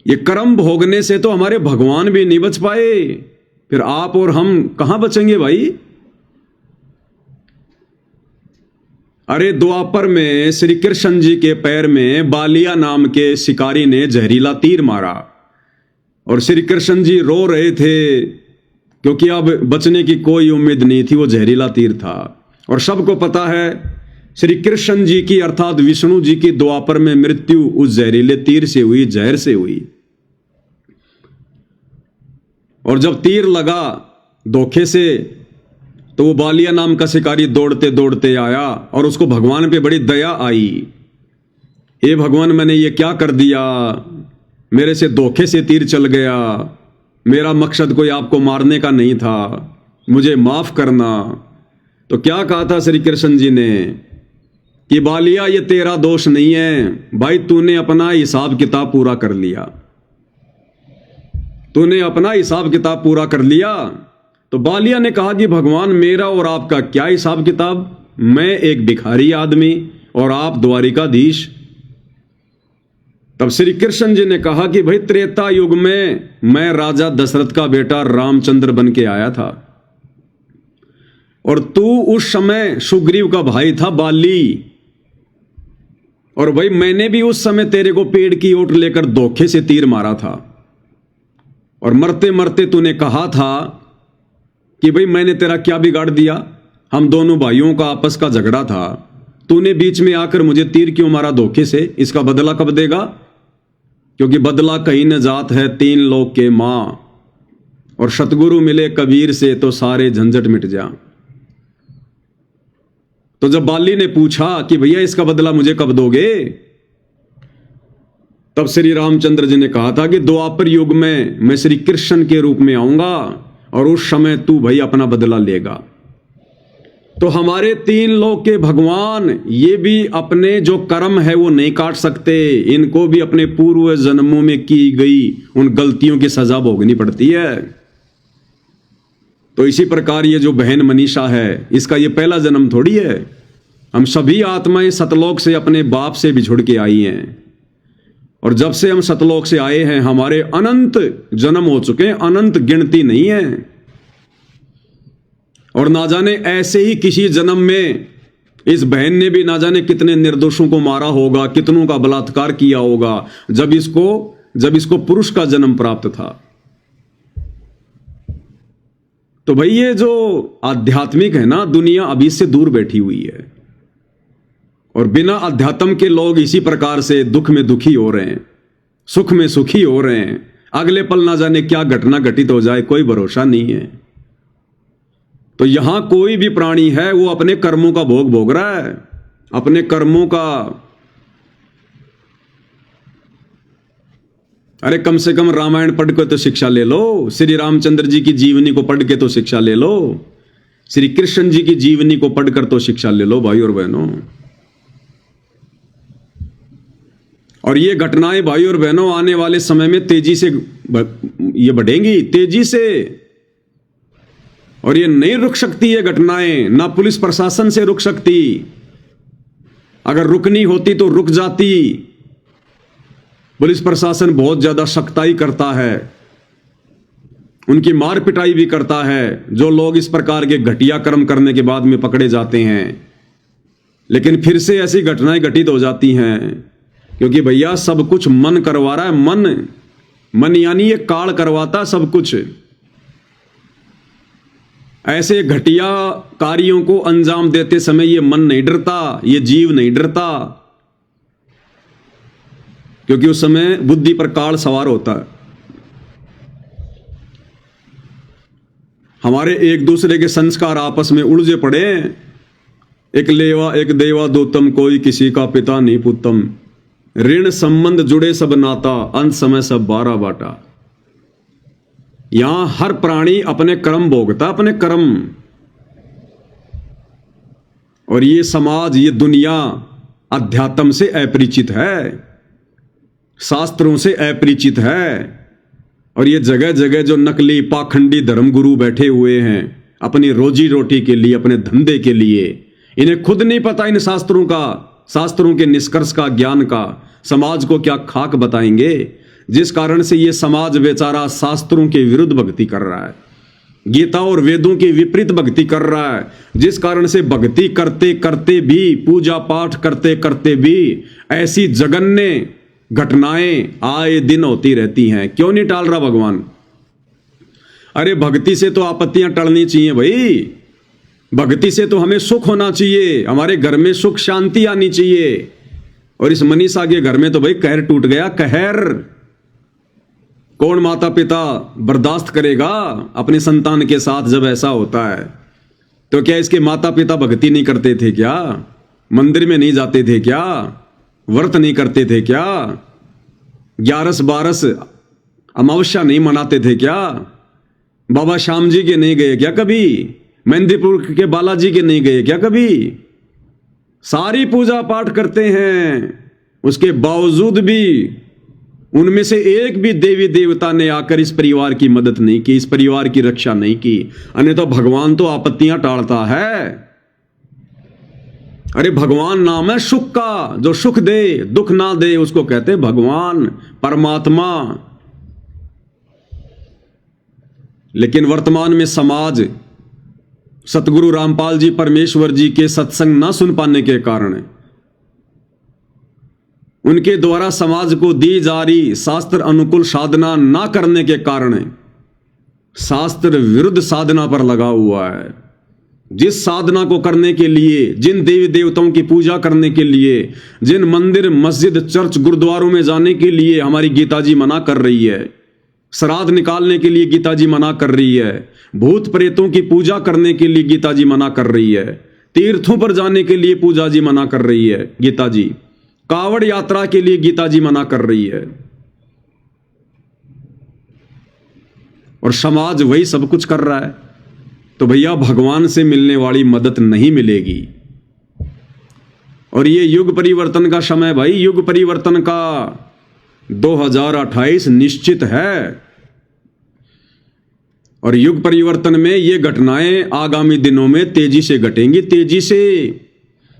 ये कर्म भोगने से तो हमारे भगवान भी नहीं बच पाए। फिर आप और हम कहां बचेंगे भाई? अरे द्वापर में श्री कृष्ण जी के पैर में बालिया नाम के शिकारी ने जहरीला तीर मारा और श्री कृष्ण जी रो रहे थे क्योंकि अब बचने की कोई उम्मीद नहीं थी, वो जहरीला तीर था। और सबको पता है श्री कृष्ण जी की अर्थात विष्णु जी की द्वापर में मृत्यु उस जहरीले तीर से हुई, जहर से हुई। और जब तीर लगा धोखे से तो वो बालिया नाम का शिकारी दौड़ते दौड़ते आया और उसको भगवान पे बड़ी दया आई। हे भगवान, मैंने ये क्या कर दिया, मेरे से धोखे से तीर चल गया, मेरा मकसद कोई आपको मारने का नहीं था, मुझे माफ करना। तो क्या कहा था श्री कृष्ण जी ने कि बालिया ये तेरा दोष नहीं है भाई, तूने अपना हिसाब किताब पूरा कर लिया, तूने अपना हिसाब किताब पूरा कर लिया। तो बालिया ने कहा कि भगवान मेरा और आपका क्या हिसाब किताब, मैं एक भिखारी आदमी और आप द्वारिकाधीश। तब श्री कृष्ण जी ने कहा कि भाई त्रेता युग में मैं राजा दशरथ का बेटा रामचंद्र बन के आया था और तू उस समय सुग्रीव का भाई था बाली, और भाई मैंने भी उस समय तेरे को पेड़ की ओट लेकर धोखे से तीर मारा था और मरते मरते तूने कहा था कि भाई मैंने तेरा क्या बिगाड़ दिया, हम दोनों भाइयों का आपस का झगड़ा था, तूने बीच में आकर मुझे तीर क्यों मारा धोखे से, इसका बदला कब देगा? क्योंकि बदला कहीं न जात है तीन लोग के मां, और सतगुरु मिले कबीर से तो सारे झंझट मिट जा। तो जब बाली ने पूछा कि भैया इसका बदला मुझे कब दोगे, तब श्री रामचंद्र जी ने कहा था कि द्वापर युग में मैं श्री कृष्ण के रूप में आऊंगा और उस समय तू भाई अपना बदला लेगा। तो हमारे तीन लोक के भगवान ये भी अपने जो कर्म है वो नहीं काट सकते, इनको भी अपने पूर्व जन्मों में की गई उन गलतियों की सजा भोगनी पड़ती है। तो इसी प्रकार ये जो बहन मनीषा है, इसका ये पहला जन्म थोड़ी है। हम सभी आत्माएं सतलोक से अपने बाप से बिछुड़ के आई हैं, और जब से हम सतलोक से आए हैं हमारे अनंत जन्म हो चुके हैं, अनंत गिनती नहीं है। और ना जाने ऐसे ही किसी जन्म में इस बहन ने भी ना जाने कितने निर्दोषों को मारा होगा, कितनों का बलात्कार किया होगा, जब इसको पुरुष का जन्म प्राप्त था। तो भाई ये जो आध्यात्मिक है ना, दुनिया अभी इससे दूर बैठी हुई है, और बिना अध्यात्म के लोग इसी प्रकार से दुख में दुखी हो रहे हैं, सुख में सुखी हो रहे हैं। अगले पल ना जाने क्या घटना घटित हो जाए, कोई भरोसा नहीं है। तो यहां कोई भी प्राणी है वो अपने कर्मों का भोग भोग रहा है, अपने कर्मों का। अरे कम से कम रामायण पढ़ के तो शिक्षा ले लो, श्री रामचंद्र जी की जीवनी को पढ़ के तो शिक्षा ले लो, श्री कृष्ण जी की जीवनी को पढ़कर तो शिक्षा ले लो भाई और बहनों। और ये घटनाएं भाई और बहनों आने वाले समय में तेजी से ये बढ़ेंगी, तेजी से, और ये नहीं रुक सकती ये घटनाएं, ना पुलिस प्रशासन से रुक सकती। अगर रुकनी होती तो रुक जाती। पुलिस प्रशासन बहुत ज्यादा सख्ताई करता है, उनकी मार पिटाई भी करता है जो लोग इस प्रकार के घटिया कर्म करने के बाद में पकड़े जाते हैं। लेकिन फिर से ऐसी घटनाएं घटित हो जाती हैं, क्योंकि भैया सब कुछ मन करवा रहा है। मन यानी ये काल करवाता सब कुछ। ऐसे घटिया कार्यों को अंजाम देते समय ये मन नहीं डरता, ये जीव नहीं डरता, क्योंकि उस समय बुद्धि पर काल सवार होता है। हमारे एक दूसरे के संस्कार आपस में उलझे पड़े हैं। एक लेवा एक देवा दोतम, कोई किसी का पिता नहीं पुतम, ऋण संबंध जुड़े सब नाता, अंत समय सब बारा बाटा। यहां हर प्राणी अपने कर्म भोगता, अपने कर्म। और ये समाज, ये दुनिया अध्यात्म से अपरिचित है, शास्त्रों से अपरिचित है। और ये जगह जगह जो नकली पाखंडी धर्मगुरु बैठे हुए हैं अपनी रोजी रोटी के लिए, अपने धंधे के लिए, इन्हें खुद नहीं पता इन शास्त्रों का, शास्त्रों के निष्कर्ष का, ज्ञान का। समाज को क्या खाक बताएंगे, जिस कारण से ये समाज बेचारा शास्त्रों के विरुद्ध भक्ति कर रहा है। गीता और वेदों की विपरीत भक्ति कर रहा है, जिस कारण से भक्ति करते करते भी, पूजा पाठ करते करते भी ऐसी जघन्य घटनाएं आए दिन होती रहती हैं। क्यों नहीं टाल रहा भगवान? अरे भक्ति से तो आपत्तियां टलनी चाहिए भाई, भक्ति से तो हमें सुख होना चाहिए, हमारे घर में सुख शांति आनी चाहिए। और इस मनीषा के घर में तो भाई कहर टूट गया, कहर। कौन माता पिता बर्दाश्त करेगा अपने संतान के साथ जब ऐसा होता है? तो क्या इसके माता पिता भक्ति नहीं करते थे क्या? मंदिर में नहीं जाते थे क्या? व्रत नहीं करते थे क्या? 11-12 अमावस्या नहीं मनाते थे क्या? बाबा श्याम जी के नहीं गए क्या कभी? मेहंदीपुर के बालाजी के नहीं गए क्या कभी? सारी पूजा पाठ करते हैं, उसके बावजूद भी उनमें से एक भी देवी देवता ने आकर इस परिवार की मदद नहीं की, इस परिवार की रक्षा नहीं की। अन्यथा भगवान तो आपत्तियां टालता है। अरे भगवान नाम है सुख का, जो सुख दे दुख ना दे उसको कहते भगवान, परमात्मा। लेकिन वर्तमान में समाज सतगुरु रामपाल जी परमेश्वर जी के सत्संग ना सुन पाने के कारण, उनके द्वारा समाज को दी जा रही शास्त्र अनुकूल साधना ना करने के कारण शास्त्र विरुद्ध साधना पर लगा हुआ है। जिस साधना को करने के लिए, जिन देवी देवताओं की पूजा करने के लिए, जिन मंदिर मस्जिद चर्च गुरुद्वारों में जाने के लिए हमारी गीता जी मना कर रही है, श्राद्ध निकालने के लिए गीता जी मना कर रही है, भूत प्रेतों की पूजा करने के लिए गीता जी मना कर रही है, तीर्थों पर जाने के लिए पूजा जी मना कर रही है गीता जी, कावड़ यात्रा के लिए गीता जी मना कर रही है, और समाज वही सब कुछ कर रहा है। तो भैया भगवान से मिलने वाली मदद नहीं मिलेगी। और ये युग परिवर्तन का समय भाई, युग परिवर्तन का 2028 निश्चित है। और युग परिवर्तन में ये घटनाएं आगामी दिनों में तेजी से घटेंगी, तेजी से।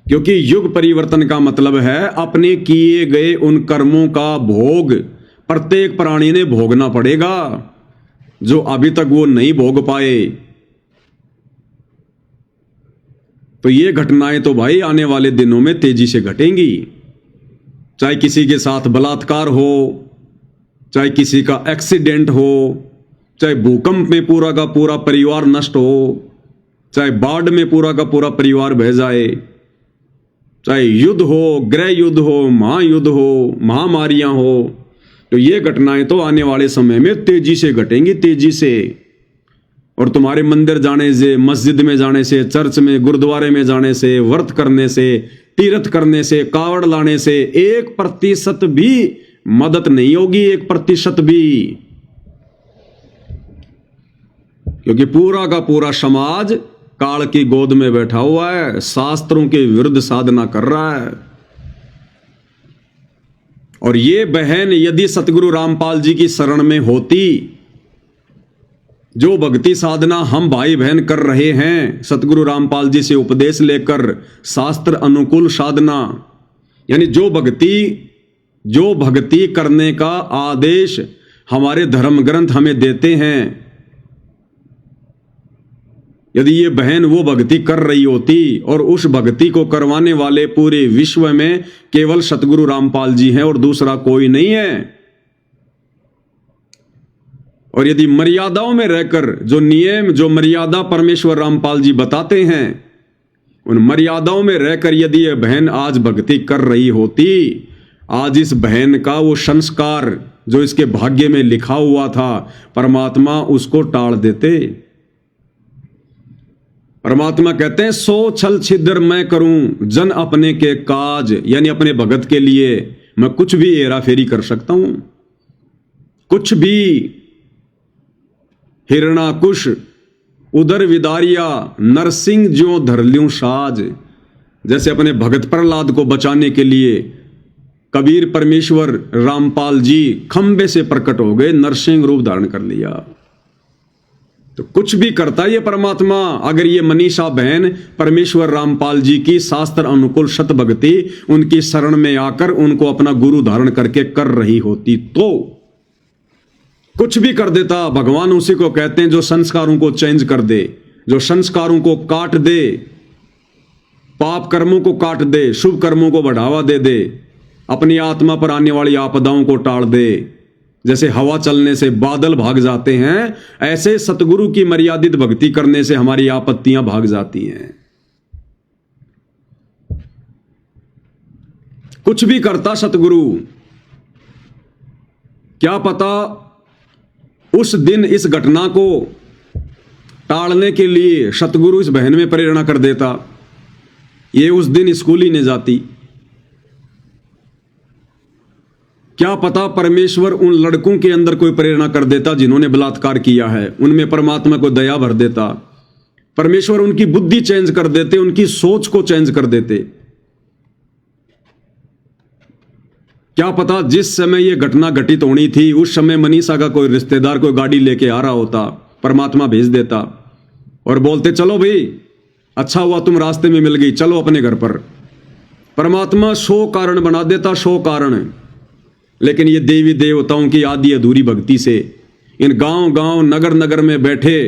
क्योंकि युग परिवर्तन का मतलब है अपने किए गए उन कर्मों का भोग प्रत्येक प्राणी ने भोगना पड़ेगा, जो अभी तक वो नहीं भोग पाए। तो ये घटनाएं तो भाई आने वाले दिनों में तेजी से घटेंगी। चाहे किसी के साथ बलात्कार हो, चाहे किसी का एक्सीडेंट हो, चाहे भूकंप में पूरा का पूरा परिवार नष्ट हो, चाहे बाढ़ में पूरा का पूरा परिवार बह जाए, चाहे युद्ध हो, गृह युद्ध हो, महायुद्ध हो, महामारियां हो, तो ये घटनाएं तो आने वाले समय में तेजी से घटेंगी, तेजी से। और तुम्हारे मंदिर जाने से, मस्जिद में जाने से, चर्च में, गुरुद्वारे में जाने से, व्रत करने से, तीर्थ करने से, कावड़ लाने से 1% भी मदद नहीं होगी, 1% भी। क्योंकि पूरा का पूरा समाज काल की गोद में बैठा हुआ है, शास्त्रों के विरुद्ध साधना कर रहा है। और ये बहन यदि सतगुरु रामपाल जी की शरण में होती, जो भक्ति साधना हम भाई बहन कर रहे हैं सतगुरु रामपाल जी से उपदेश लेकर, शास्त्र अनुकूल साधना, यानी जो भक्ति करने का आदेश हमारे धर्म ग्रंथ हमें देते हैं, यदि ये बहन वो भक्ति कर रही होती, और उस भक्ति को करवाने वाले पूरे विश्व में केवल सतगुरु रामपाल जी हैं और दूसरा कोई नहीं है, और यदि मर्यादाओं में रहकर जो नियम, जो मर्यादा परमेश्वर रामपाल जी बताते हैं, उन मर्यादाओं में रहकर यदि यह बहन आज भक्ति कर रही होती, आज इस बहन का वो संस्कार जो इसके भाग्य में लिखा हुआ था, परमात्मा उसको टाल देते। परमात्मा कहते हैं, 100 छल छिद्र मैं करूं जन अपने के काज, यानी अपने भगत के लिए मैं कुछ भी हेरा फेरी कर सकता हूं, कुछ भी। हिरणाकुश उदर विदारिया नरसिंह ज्यों धर ल्यूं साज, जैसे अपने भगत प्रहलाद को बचाने के लिए कबीर परमेश्वर रामपाल जी खंबे से प्रकट हो गए, नरसिंह रूप धारण कर लिया। तो कुछ भी करता है ये परमात्मा। अगर ये मनीषा बहन परमेश्वर रामपाल जी की शास्त्र अनुकूल सत भक्ति उनकी शरण में आकर उनको अपना गुरु धारण करके कर रही होती, तो कुछ भी कर देता। भगवान उसी को कहते हैं जो संस्कारों को चेंज कर दे, जो संस्कारों को काट दे, पाप कर्मों को काट दे, शुभ कर्मों को बढ़ावा दे दे, अपनी आत्मा पर आने वाली आपदाओं को टाल दे। जैसे हवा चलने से बादल भाग जाते हैं, ऐसे सतगुरु की मर्यादित भक्ति करने से हमारी आपत्तियां भाग जाती हैं। कुछ भी करता सतगुरु, क्या पता उस दिन इस घटना को टालने के लिए सतगुरु इस बहन में प्रेरणा कर देता, ये उस दिन स्कूल ही नहीं जाती। क्या पता परमेश्वर उन लड़कों के अंदर कोई प्रेरणा कर देता जिन्होंने बलात्कार किया है, उनमें परमात्मा को दया भर देता। परमेश्वर उनकी बुद्धि चेंज कर देते, उनकी सोच को चेंज कर देते। क्या पता जिस समय यह घटना घटित होनी थी उस समय मनीषा का कोई रिश्तेदार कोई गाड़ी लेके आ रहा होता, परमात्मा भेज देता और बोलते चलो भाई अच्छा हुआ तुम रास्ते में मिल गई, चलो अपने घर पर। परमात्मा 100 कारण बना देता, 100 कारण। लेकिन ये देवी देवताओं की आदि अधूरी भक्ति से, इन गांव गांव नगर नगर में बैठे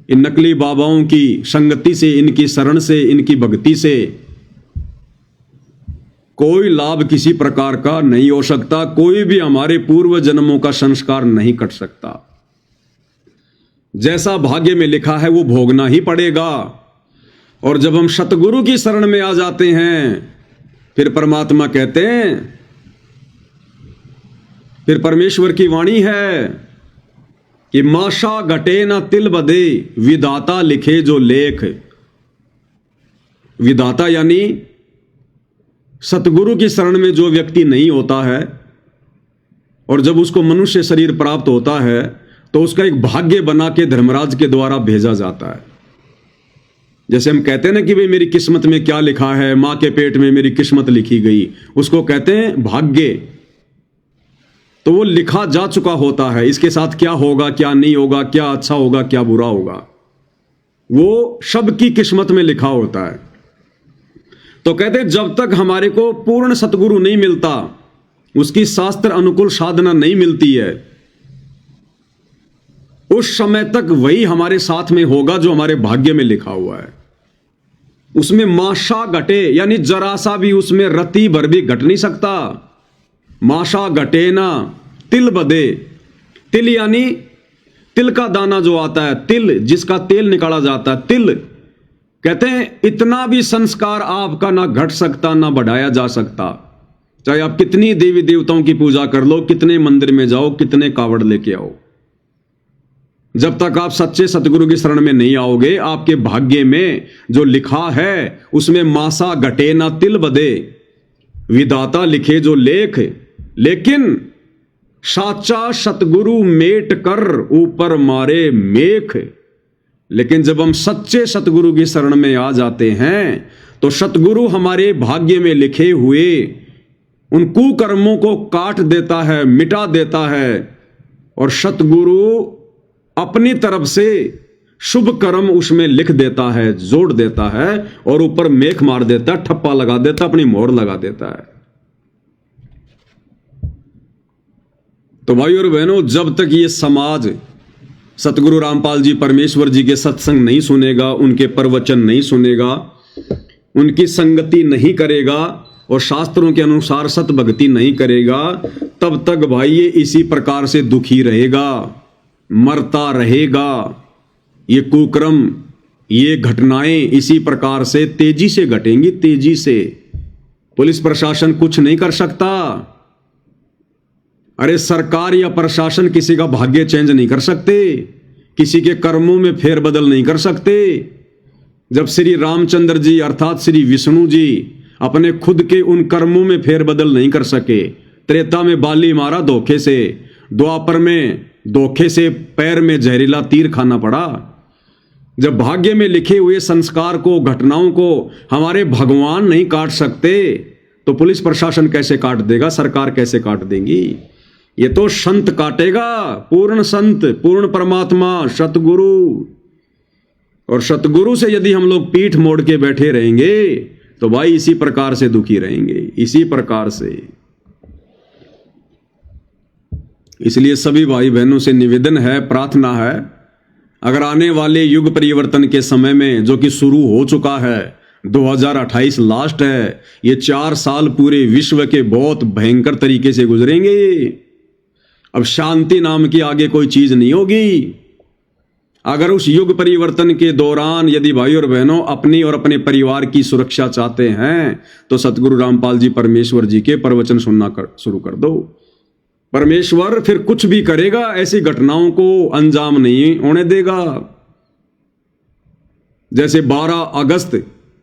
इन नकली बाबाओं की संगति से, इनकी शरण से, इनकी भक्ति से कोई लाभ किसी प्रकार का नहीं हो सकता। कोई भी हमारे पूर्व जन्मों का संस्कार नहीं कट सकता। जैसा भाग्य में लिखा है वो भोगना ही पड़ेगा। और जब हम सतगुरु की शरण में आ जाते हैं, फिर परमात्मा कहते हैं, फिर परमेश्वर की वाणी है कि माशा घटे ना तिल बदे, विधाता लिखे जो लेख। विधाता यानी सतगुरु की शरण में जो व्यक्ति नहीं होता है और जब उसको मनुष्य शरीर प्राप्त होता है तो उसका एक भाग्य बना के धर्मराज के द्वारा भेजा जाता है। जैसे हम कहते हैं ना कि भाई मेरी किस्मत में क्या लिखा है, मां के पेट में मेरी किस्मत लिखी गई, उसको कहते हैं भाग्य। तो वो लिखा जा चुका होता है, इसके साथ क्या होगा क्या नहीं होगा, क्या अच्छा होगा क्या बुरा होगा, वो सबकी किस्मत में लिखा होता है। तो कहते जब तक हमारे को पूर्ण सतगुरु नहीं मिलता, उसकी शास्त्र अनुकूल साधना नहीं मिलती है, उस समय तक वही हमारे साथ में होगा जो हमारे भाग्य में लिखा हुआ है। उसमें माशा घटे यानी जरा सा भी उसमें रति भर भी घट नहीं सकता। माशा घटे ना तिल बदे, तिल यानी तिल का दाना जो आता है, तिल जिसका तेल निकाला जाता है, तिल कहते हैं इतना भी संस्कार आपका ना घट सकता ना बढ़ाया जा सकता। चाहे आप कितनी देवी देवताओं की पूजा कर लो, कितने मंदिर में जाओ, कितने कावड़ लेके आओ, जब तक आप सच्चे सतगुरु की शरण में नहीं आओगे, आपके भाग्य में जो लिखा है उसमें मासा घटे ना तिल बदे, विधाता लिखे जो लेख। लेकिन साचा सतगुरु मेट कर ऊपर मारे मेख। लेकिन जब हम सच्चे सतगुरु की शरण में आ जाते हैं तो सतगुरु हमारे भाग्य में लिखे हुए उन कुकर्मों को काट देता है, मिटा देता है, और सतगुरु अपनी तरफ से शुभ कर्म उसमें लिख देता है, जोड़ देता है और ऊपर मेख मार देता है, ठप्पा लगा देता, अपनी मोहर लगा देता है। तो भाई और बहनों, जब तक ये समाज सतगुरु रामपाल जी परमेश्वर जी के सत्संग नहीं सुनेगा, उनके प्रवचन नहीं सुनेगा, उनकी संगति नहीं करेगा और शास्त्रों के अनुसार सत भक्ति नहीं करेगा, तब तक भाई ये इसी प्रकार से दुखी रहेगा, मरता रहेगा। ये कुक्रम, ये घटनाएं इसी प्रकार से तेजी से घटेंगी, तेजी से। पुलिस प्रशासन कुछ नहीं कर सकता। अरे सरकार या प्रशासन किसी का भाग्य चेंज नहीं कर सकते, किसी के कर्मों में फेरबदल नहीं कर सकते। जब श्री रामचंद्र जी अर्थात श्री विष्णु जी अपने खुद के उन कर्मों में फेरबदल नहीं कर सके, त्रेता में बाली मारा धोखे से, द्वापर में धोखे से पैर में जहरीला तीर खाना पड़ा। जब भाग्य में लिखे हुए संस्कार को, घटनाओं को हमारे भगवान नहीं काट सकते, तो पुलिस प्रशासन कैसे काट देगा, सरकार कैसे काट देंगी? ये तो संत काटेगा, पूर्ण संत, पूर्ण परमात्मा, सतगुरु। और सतगुरु से यदि हम लोग पीठ मोड़ के बैठे रहेंगे तो भाई इसी प्रकार से दुखी रहेंगे, इसी प्रकार से। इसलिए सभी भाई बहनों से निवेदन है, प्रार्थना है, अगर आने वाले युग परिवर्तन के समय में, जो कि शुरू हो चुका है, 2028 लास्ट है, ये 4 साल पूरे विश्व के बहुत भयंकर तरीके से गुजरेंगे। अब शांति नाम की आगे कोई चीज नहीं होगी। अगर उस युग परिवर्तन के दौरान यदि भाई और बहनों अपनी और अपने परिवार की सुरक्षा चाहते हैं तो सतगुरु रामपाल जी परमेश्वर जी के प्रवचन सुनना शुरू कर दो। परमेश्वर फिर कुछ भी करेगा, ऐसी घटनाओं को अंजाम नहीं होने देगा। जैसे 12 अगस्त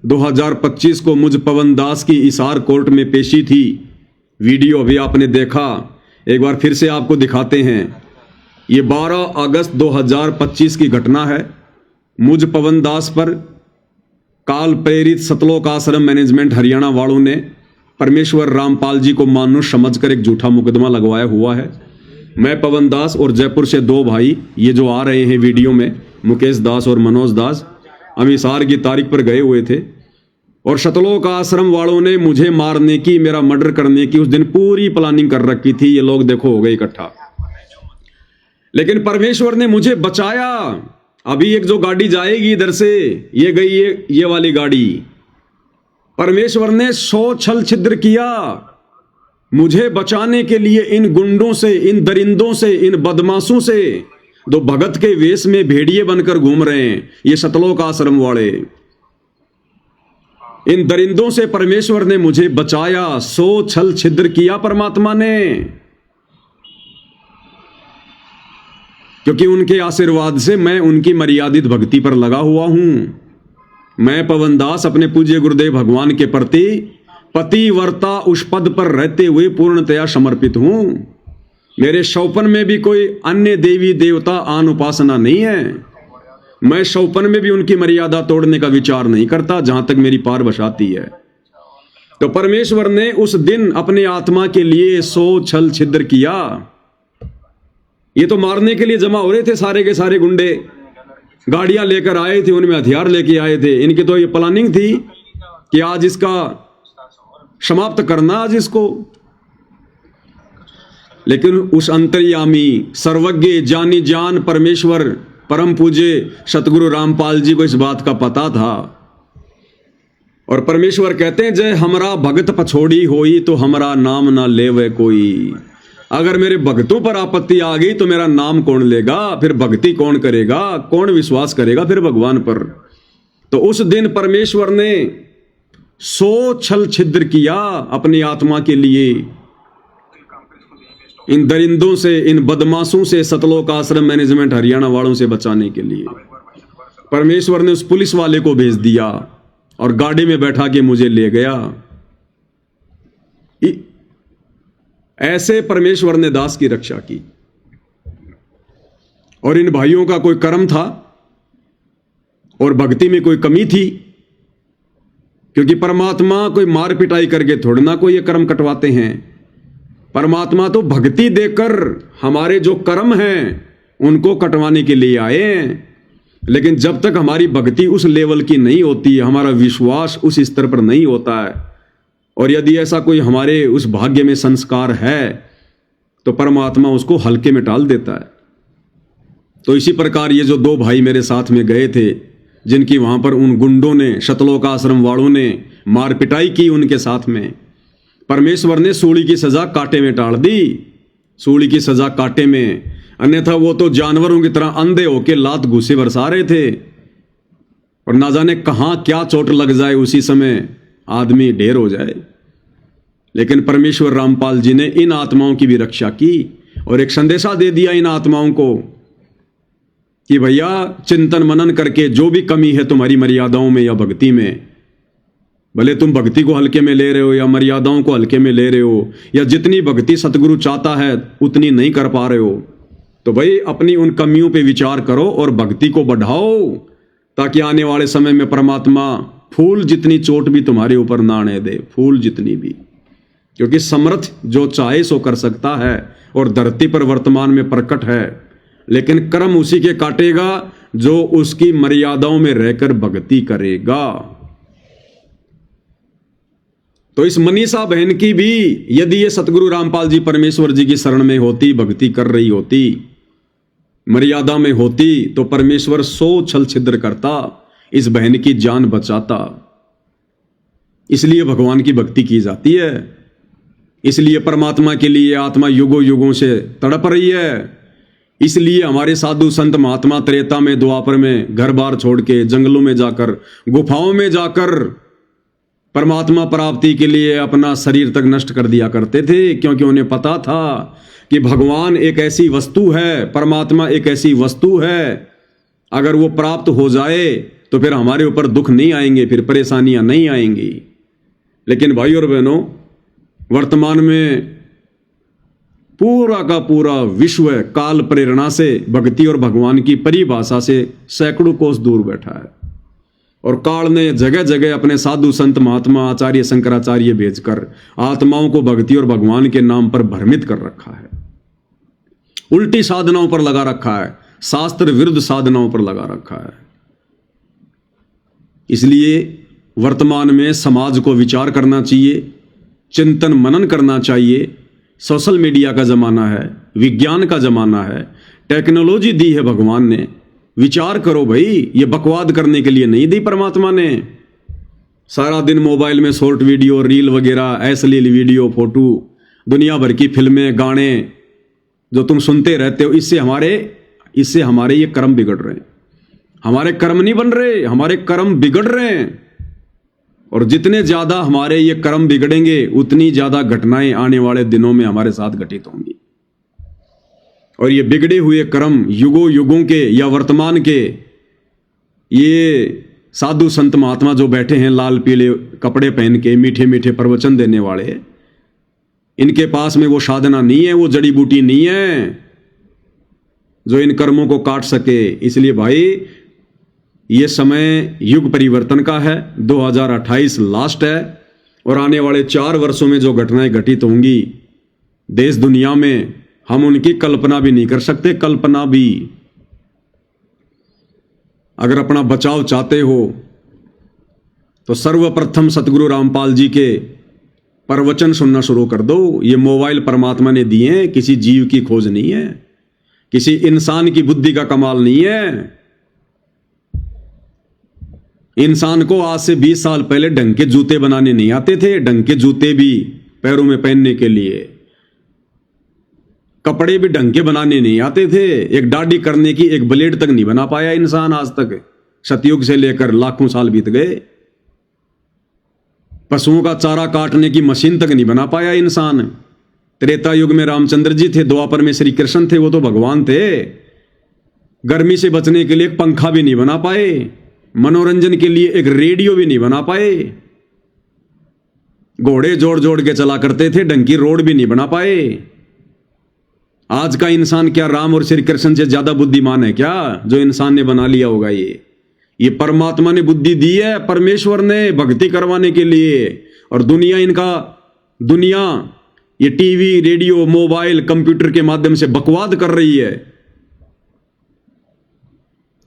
2025 को मुझ पवन दास की हिसार कोर्ट में पेशी थी, वीडियो अभी आपने देखा, एक बार फिर से आपको दिखाते हैं। ये 12 अगस्त 2025 की घटना है। मुझ पवन दास पर काल प्रेरित सतलोक आश्रम मैनेजमेंट हरियाणा वालों ने परमेश्वर रामपाल जी को मानुष समझकर एक झूठा मुकदमा लगवाया हुआ है। मैं पवन दास और जयपुर से 2 भाई, ये जो आ रहे हैं वीडियो में, मुकेश दास और मनोज दास, हम हिसार की तारीख पर गए हुए थे और सतलोक आश्रम वालों ने मुझे मारने की, मेरा मर्डर करने की उस दिन पूरी प्लानिंग कर रखी थी। ये लोग देखो हो गए इकट्ठा, लेकिन परमेश्वर ने मुझे बचाया। अभी एक जो गाड़ी जाएगी इधर से, ये गई ये वाली गाड़ी, परमेश्वर ने 100 छल छिद्र किया मुझे बचाने के लिए। इन गुंडों से, इन दरिंदों से, इन बदमाशों से, जो भगत के वेश में भेड़िए बनकर घूम रहे हैं, ये सतलोक आश्रम वाले, इन दरिंदों से परमेश्वर ने मुझे बचाया। 100 छल छिद्र किया परमात्मा ने, क्योंकि उनके आशीर्वाद से मैं उनकी मर्यादित भक्ति पर लगा हुआ हूं। मैं पवन दास अपने पूज्य गुरुदेव भगवान के प्रति पतिव्रता उस पद पर रहते हुए पूर्णतया समर्पित हूं। मेरे शौपन में भी कोई अन्य देवी देवता आन उपासना नहीं है। मैं शौपन में भी उनकी मर्यादा तोड़ने का विचार नहीं करता, जहां तक मेरी पार बसाती है। तो परमेश्वर ने उस दिन अपने आत्मा के लिए 100 छल छिद्र किया। ये तो मारने के लिए जमा हो रहे थे सारे के सारे गुंडे, गाड़ियां लेकर आए थे, उनमें हथियार लेके आए थे। इनकी तो ये प्लानिंग थी कि आज इसका समाप्त करना, आज इसको। लेकिन उस अंतर्यामी, सर्वज्ञ, जानी जान परमेश्वर परम पूज्य सतगुरु रामपाल जी को इस बात का पता था। और परमेश्वर कहते हैं, जय हमरा भगत पछोड़ी होई तो हमरा नाम ना लेवे कोई। अगर मेरे भक्तों पर आपत्ति आ गई तो मेरा नाम कौन लेगा, फिर भक्ति कौन करेगा, कौन विश्वास करेगा फिर भगवान पर। तो उस दिन परमेश्वर ने 100 छल छिद्र किया अपनी आत्मा के लिए, इन दरिंदों से, इन बदमाशों से, सतलोक आश्रम मैनेजमेंट हरियाणा वालों से बचाने के लिए। परमेश्वर ने उस पुलिस वाले को भेज दिया और गाड़ी में बैठा के मुझे ले गया। ऐसे परमेश्वर ने दास की रक्षा की। और इन भाइयों का कोई कर्म था और भक्ति में कोई कमी थी, क्योंकि परमात्मा कोई मार पिटाई करके थोड़ा ना कोई ये कर्म कटवाते हैं। परमात्मा तो भक्ति देकर हमारे जो कर्म हैं उनको कटवाने के लिए आए हैं। लेकिन जब तक हमारी भक्ति उस लेवल की नहीं होती, हमारा विश्वास उस स्तर पर नहीं होता है, और यदि ऐसा कोई हमारे उस भाग्य में संस्कार है तो परमात्मा उसको हल्के में टाल देता है। तो इसी प्रकार ये जो 2 भाई मेरे साथ में गए थे, जिनकी वहां पर उन गुंडों ने, सतलोक आश्रम वालों ने मार पिटाई की उनके साथ में, परमेश्वर ने सूली की सजा कांटे में टाल दी। सूली की सजा कांटे में, अन्यथा वो तो जानवरों की तरह अंधे होके लात घूसे बरसा रहे थे और ना जाने कहां क्या चोट लग जाए, उसी समय आदमी ढेर हो जाए। लेकिन परमेश्वर रामपाल जी ने इन आत्माओं की भी रक्षा की और एक संदेशा दे दिया इन आत्माओं को कि भैया चिंतन मनन करके जो भी कमी है तुम्हारी मर्यादाओं में या भक्ति में, भले तुम भक्ति को हल्के में ले रहे हो या मर्यादाओं को हल्के में ले रहे हो, या जितनी भक्ति सतगुरु चाहता है उतनी नहीं कर पा रहे हो, तो भाई अपनी उन कमियों पे विचार करो और भक्ति को बढ़ाओ, ताकि आने वाले समय में परमात्मा फूल जितनी चोट भी तुम्हारे ऊपर ना आने दे, फूल जितनी भी। क्योंकि समर्थ जो चाहे सो कर सकता है और धरती पर वर्तमान में प्रकट है, लेकिन कर्म उसी के काटेगा जो उसकी मर्यादाओं में रहकर भक्ति करेगा। तो इस मनीषा बहन की भी यदि ये सतगुरु रामपाल जी परमेश्वर जी की शरण में होती, भक्ति कर रही होती, मर्यादा में होती, तो परमेश्वर 100 छल छिद्र करता, इस बहन की जान बचाता। इसलिए भगवान की भक्ति की जाती है, इसलिए परमात्मा के लिए आत्मा युगों युगों से तड़प रही है। इसलिए हमारे साधु संत महात्मा त्रेता में, द्वापर में घर बार छोड़ के जंगलों में जाकर, गुफाओं में जाकर परमात्मा प्राप्ति के लिए अपना शरीर तक नष्ट कर दिया करते थे, क्योंकि उन्हें पता था कि भगवान एक ऐसी वस्तु है, परमात्मा एक ऐसी वस्तु है, अगर वो प्राप्त हो जाए तो फिर हमारे ऊपर दुख नहीं आएंगे, फिर परेशानियां नहीं आएंगी। लेकिन भाई और बहनों, वर्तमान में पूरा का पूरा विश्व काल प्रेरणा से, भक्ति और भगवान की परिभाषा से सैकड़ों कोस दूर बैठा है, और काल ने जगह जगह अपने साधु संत महात्मा आचार्य शंकराचार्य भेजकर आत्माओं को भक्ति और भगवान के नाम पर भ्रमित कर रखा है, उल्टी साधनाओं पर लगा रखा है, शास्त्र विरुद्ध साधनाओं पर लगा रखा है। इसलिए वर्तमान में समाज को विचार करना चाहिए, चिंतन मनन करना चाहिए। सोशल मीडिया का जमाना है, विज्ञान का जमाना है, टेक्नोलॉजी दी है भगवान ने, विचार करो भाई, ये बकवाद करने के लिए नहीं दी परमात्मा ने। सारा दिन मोबाइल में शॉर्ट वीडियो, रील वगैरह, अश्लील वीडियो, फोटो, दुनिया भर की फिल्में, गाने जो तुम सुनते रहते हो, इससे हमारे ये कर्म बिगड़ रहे हैं। हमारे कर्म नहीं बन रहे, हमारे कर्म बिगड़ रहे हैं। और जितने ज्यादा हमारे ये कर्म बिगड़ेंगे, उतनी ज्यादा घटनाएं आने वाले दिनों में हमारे साथ घटित होंगी। और ये बिगड़े हुए कर्म युगों युगों के या वर्तमान के ये साधु संत महात्मा जो बैठे हैं लाल पीले कपड़े पहन के, मीठे मीठे प्रवचन देने वाले, इनके पास में वो साधना नहीं है, वो जड़ी बूटी नहीं है जो इन कर्मों को काट सके। इसलिए भाई, ये समय युग परिवर्तन का है, 2028 लास्ट है, और आने वाले 4 वर्षों में जो घटनाएं घटित होंगी देश दुनिया में, हम उनकी कल्पना भी नहीं कर सकते। कल्पना भी, अगर अपना बचाव चाहते हो तो सर्वप्रथम सतगुरु रामपाल जी के प्रवचन सुनना शुरू कर दो। ये मोबाइल परमात्मा ने दिए हैं, किसी जीव की खोज नहीं है, किसी इंसान की बुद्धि का कमाल नहीं है। इंसान को आज से 20 साल पहले ढंग के जूते बनाने नहीं आते थे, ढंग के जूते भी पैरों में पहनने के लिए, कपड़े भी ढंग के बनाने नहीं आते थे, एक दाढ़ी करने की एक ब्लेड तक नहीं बना पाया इंसान आज तक। सतयुग से लेकर लाखों साल बीत गए, पशुओं का चारा काटने की मशीन तक नहीं बना पाया इंसान। त्रेता युग में रामचंद्र जी थे, द्वापर में श्री कृष्ण थे, वो तो भगवान थे। गर्मी से बचने के लिए एक पंखा भी नहीं बना पाए, मनोरंजन के लिए एक रेडियो भी नहीं बना पाए, घोड़े जोड़ जोड़ के चला करते थे, ढंग की रोड भी नहीं बना पाए। आज का इंसान क्या राम और श्री कृष्ण से ज्यादा बुद्धिमान है क्या, जो इंसान ने बना लिया होगा? ये परमात्मा ने बुद्धि दी है, परमेश्वर ने, भक्ति करवाने के लिए। और दुनिया ये टीवी, रेडियो, मोबाइल, कंप्यूटर के माध्यम से बकवाद कर रही है।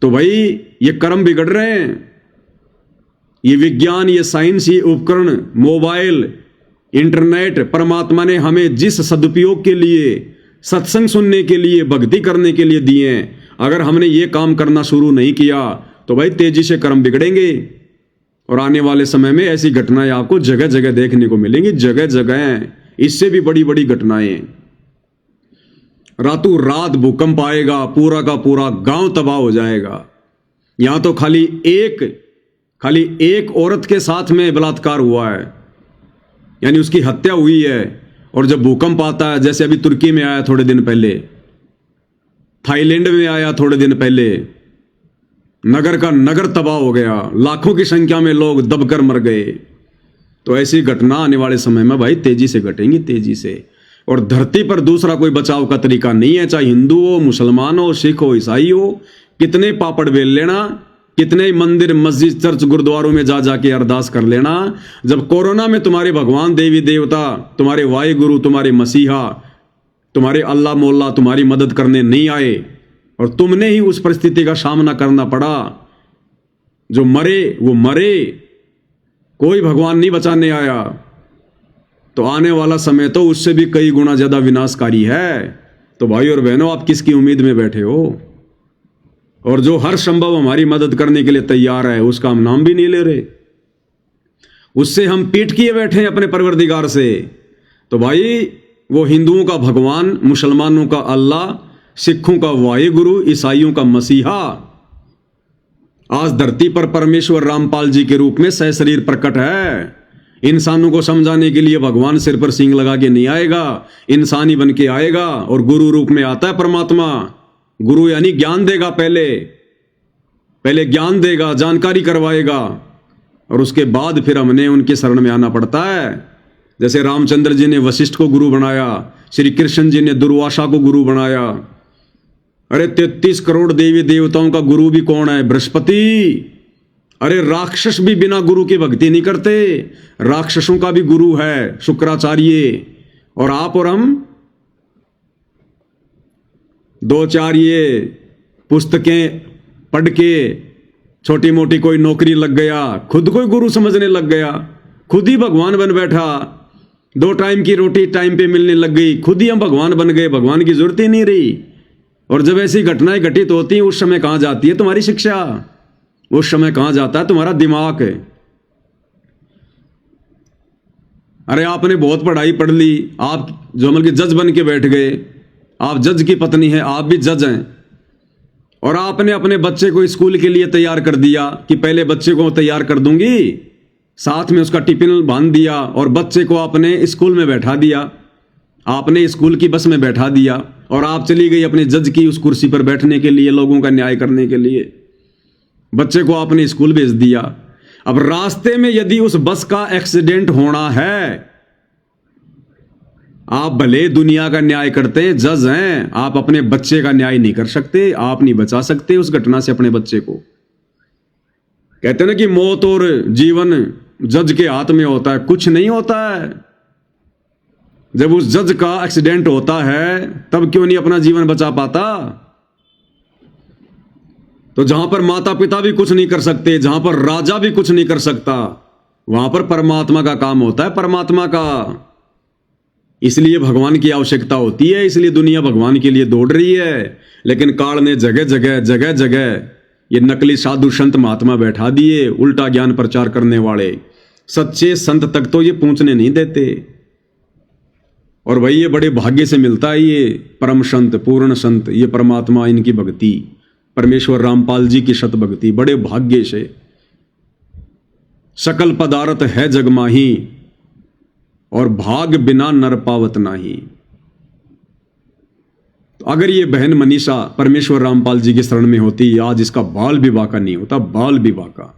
तो भाई, ये कर्म बिगड़ रहे हैं। ये विज्ञान, ये साइंस, ये उपकरण, मोबाइल, इंटरनेट, परमात्मा ने हमें जिस सदुपयोग के लिए, सत्संग सुनने के लिए, भक्ति करने के लिए दिए हैं, अगर हमने ये काम करना शुरू नहीं किया तो भाई तेजी से कर्म बिगड़ेंगे। और आने वाले समय में ऐसी घटनाएं आपको जगह जगह देखने को मिलेंगी, जगह जगह, इससे भी बड़ी बड़ी घटनाएं। रातों रात भूकंप आएगा, पूरा का पूरा गांव तबाह हो जाएगा। यहां तो खाली एक औरत के साथ में बलात्कार हुआ है, यानी उसकी हत्या हुई है। और जब भूकंप आता है, जैसे अभी तुर्की में आया थोड़े दिन पहले, थाईलैंड में आया थोड़े दिन पहले, नगर का नगर तबाह हो गया, लाखों की संख्या में लोग दबकर मर गए। तो ऐसी घटना आने वाले समय में भाई तेजी से घटेंगी, तेजी से। और धरती पर दूसरा कोई बचाव का तरीका नहीं है, चाहे हिंदू हो, मुसलमान हो, सिख हो, ईसाई हो। कितने पापड़ बेल लेना, कितने मंदिर, मस्जिद, चर्च, गुरुद्वारों में जा जाके अरदास कर लेना। जब कोरोना में तुम्हारे भगवान, देवी देवता, तुम्हारे वाहिगुरु, तुम्हारे मसीहा, तुम्हारे अल्लाह मोल्ला तुम्हारी मदद करने नहीं आए और तुमने ही उस परिस्थिति का सामना करना पड़ा, जो मरे वो मरे, कोई भगवान नहीं बचाने आया। तो आने वाला समय तो उससे भी कई गुना ज्यादा विनाशकारी है। तो भाई और बहनों, आप किसकी उम्मीद में बैठे हो? और जो हर संभव हमारी मदद करने के लिए तैयार है, उसका हम नाम भी नहीं ले रहे, उससे हम पीठ किए बैठे हैं अपने परवरदिगार से। तो भाई, वो हिंदुओं का भगवान, मुसलमानों का अल्लाह, सिखों का वाहिगुरु, ईसाइयों का मसीहा आज धरती पर परमेश्वर रामपाल जी के रूप में सशरीर प्रकट है। इंसानों को समझाने के लिए भगवान सिर पर सींग लगा के नहीं आएगा, इंसानी बन के आएगा और गुरु रूप में आता है परमात्मा। गुरु यानी ज्ञान देगा, पहले ज्ञान देगा, जानकारी करवाएगा, और उसके बाद फिर हमने उनके शरण में आना पड़ता है। जैसे रामचंद्र जी ने वशिष्ठ को गुरु बनाया, श्री कृष्ण जी ने दुर्वासा को गुरु बनाया। अरे 33 करोड़ देवी देवताओं का गुरु भी कौन है? बृहस्पति। अरे राक्षस भी बिना गुरु की भक्ति नहीं करते, राक्षसों का भी गुरु है शुक्राचार्य। और आप और हम दो चार ये पुस्तकें पढ़ के छोटी मोटी कोई नौकरी लग गया, खुद को ही गुरु समझने लग गया, खुद ही भगवान बन बैठा। 2 टाइम की रोटी टाइम पे मिलने लग गई, खुद ही हम भगवान बन गए, भगवान की जरूरत ही नहीं रही। और जब ऐसी घटनाएं घटित होती हैं, उस समय कहां जाती है तुम्हारी शिक्षा? उस समय कहां जाता है तुम्हारा दिमाग? अरे आपने बहुत पढ़ाई पढ़ ली, आप जो मतलब कि जज बन के बैठ गए, आप जज की पत्नी है, आप भी जज हैं, और आपने अपने बच्चे को स्कूल के लिए तैयार कर दिया कि पहले बच्चे को तैयार कर दूंगी, साथ में उसका टिफिन बांध दिया और बच्चे को आपने स्कूल में बैठा दिया, आपने स्कूल की बस में बैठा दिया और आप चली गई अपने जज की उस कुर्सी पर बैठने के लिए, लोगों का न्याय करने के लिए। बच्चे को आपने स्कूल भेज दिया। अब रास्ते में यदि उस बस का एक्सीडेंट होना है, आप भले दुनिया का न्याय करते हैं, जज हैं, आप अपने बच्चे का न्याय नहीं कर सकते, आप नहीं बचा सकते उस घटना से अपने बच्चे को। कहते हैं ना कि मौत और जीवन जज के हाथ में होता है, कुछ नहीं होता है। जब उस जज का एक्सीडेंट होता है, तब क्यों नहीं अपना जीवन बचा पाता? तो जहां पर माता पिता भी कुछ नहीं कर सकते, जहां पर राजा भी कुछ नहीं कर सकता, वहां पर परमात्मा का काम होता है, परमात्मा का। इसलिए भगवान की आवश्यकता होती है, इसलिए दुनिया भगवान के लिए दौड़ रही है। लेकिन काल ने जगह जगह ये नकली साधु संत महात्मा बैठा दिए, उल्टा ज्ञान प्रचार करने वाले। सच्चे संत तक तो ये पहुंचने नहीं देते। और भाई, ये बड़े भाग्य से मिलता है ये परम संत, पूर्ण संत, ये परमात्मा, इनकी भक्ति, परमेश्वर रामपाल जी की शत भक्ति, बड़े भाग्य से। सकल पदार्थ है जग माही, और भाग बिना नर पावत नाही। तो अगर ये बहन मनीषा परमेश्वर रामपाल जी की शरण में होती, आज इसका बाल भी बाका नहीं होता, बाल भी बाका।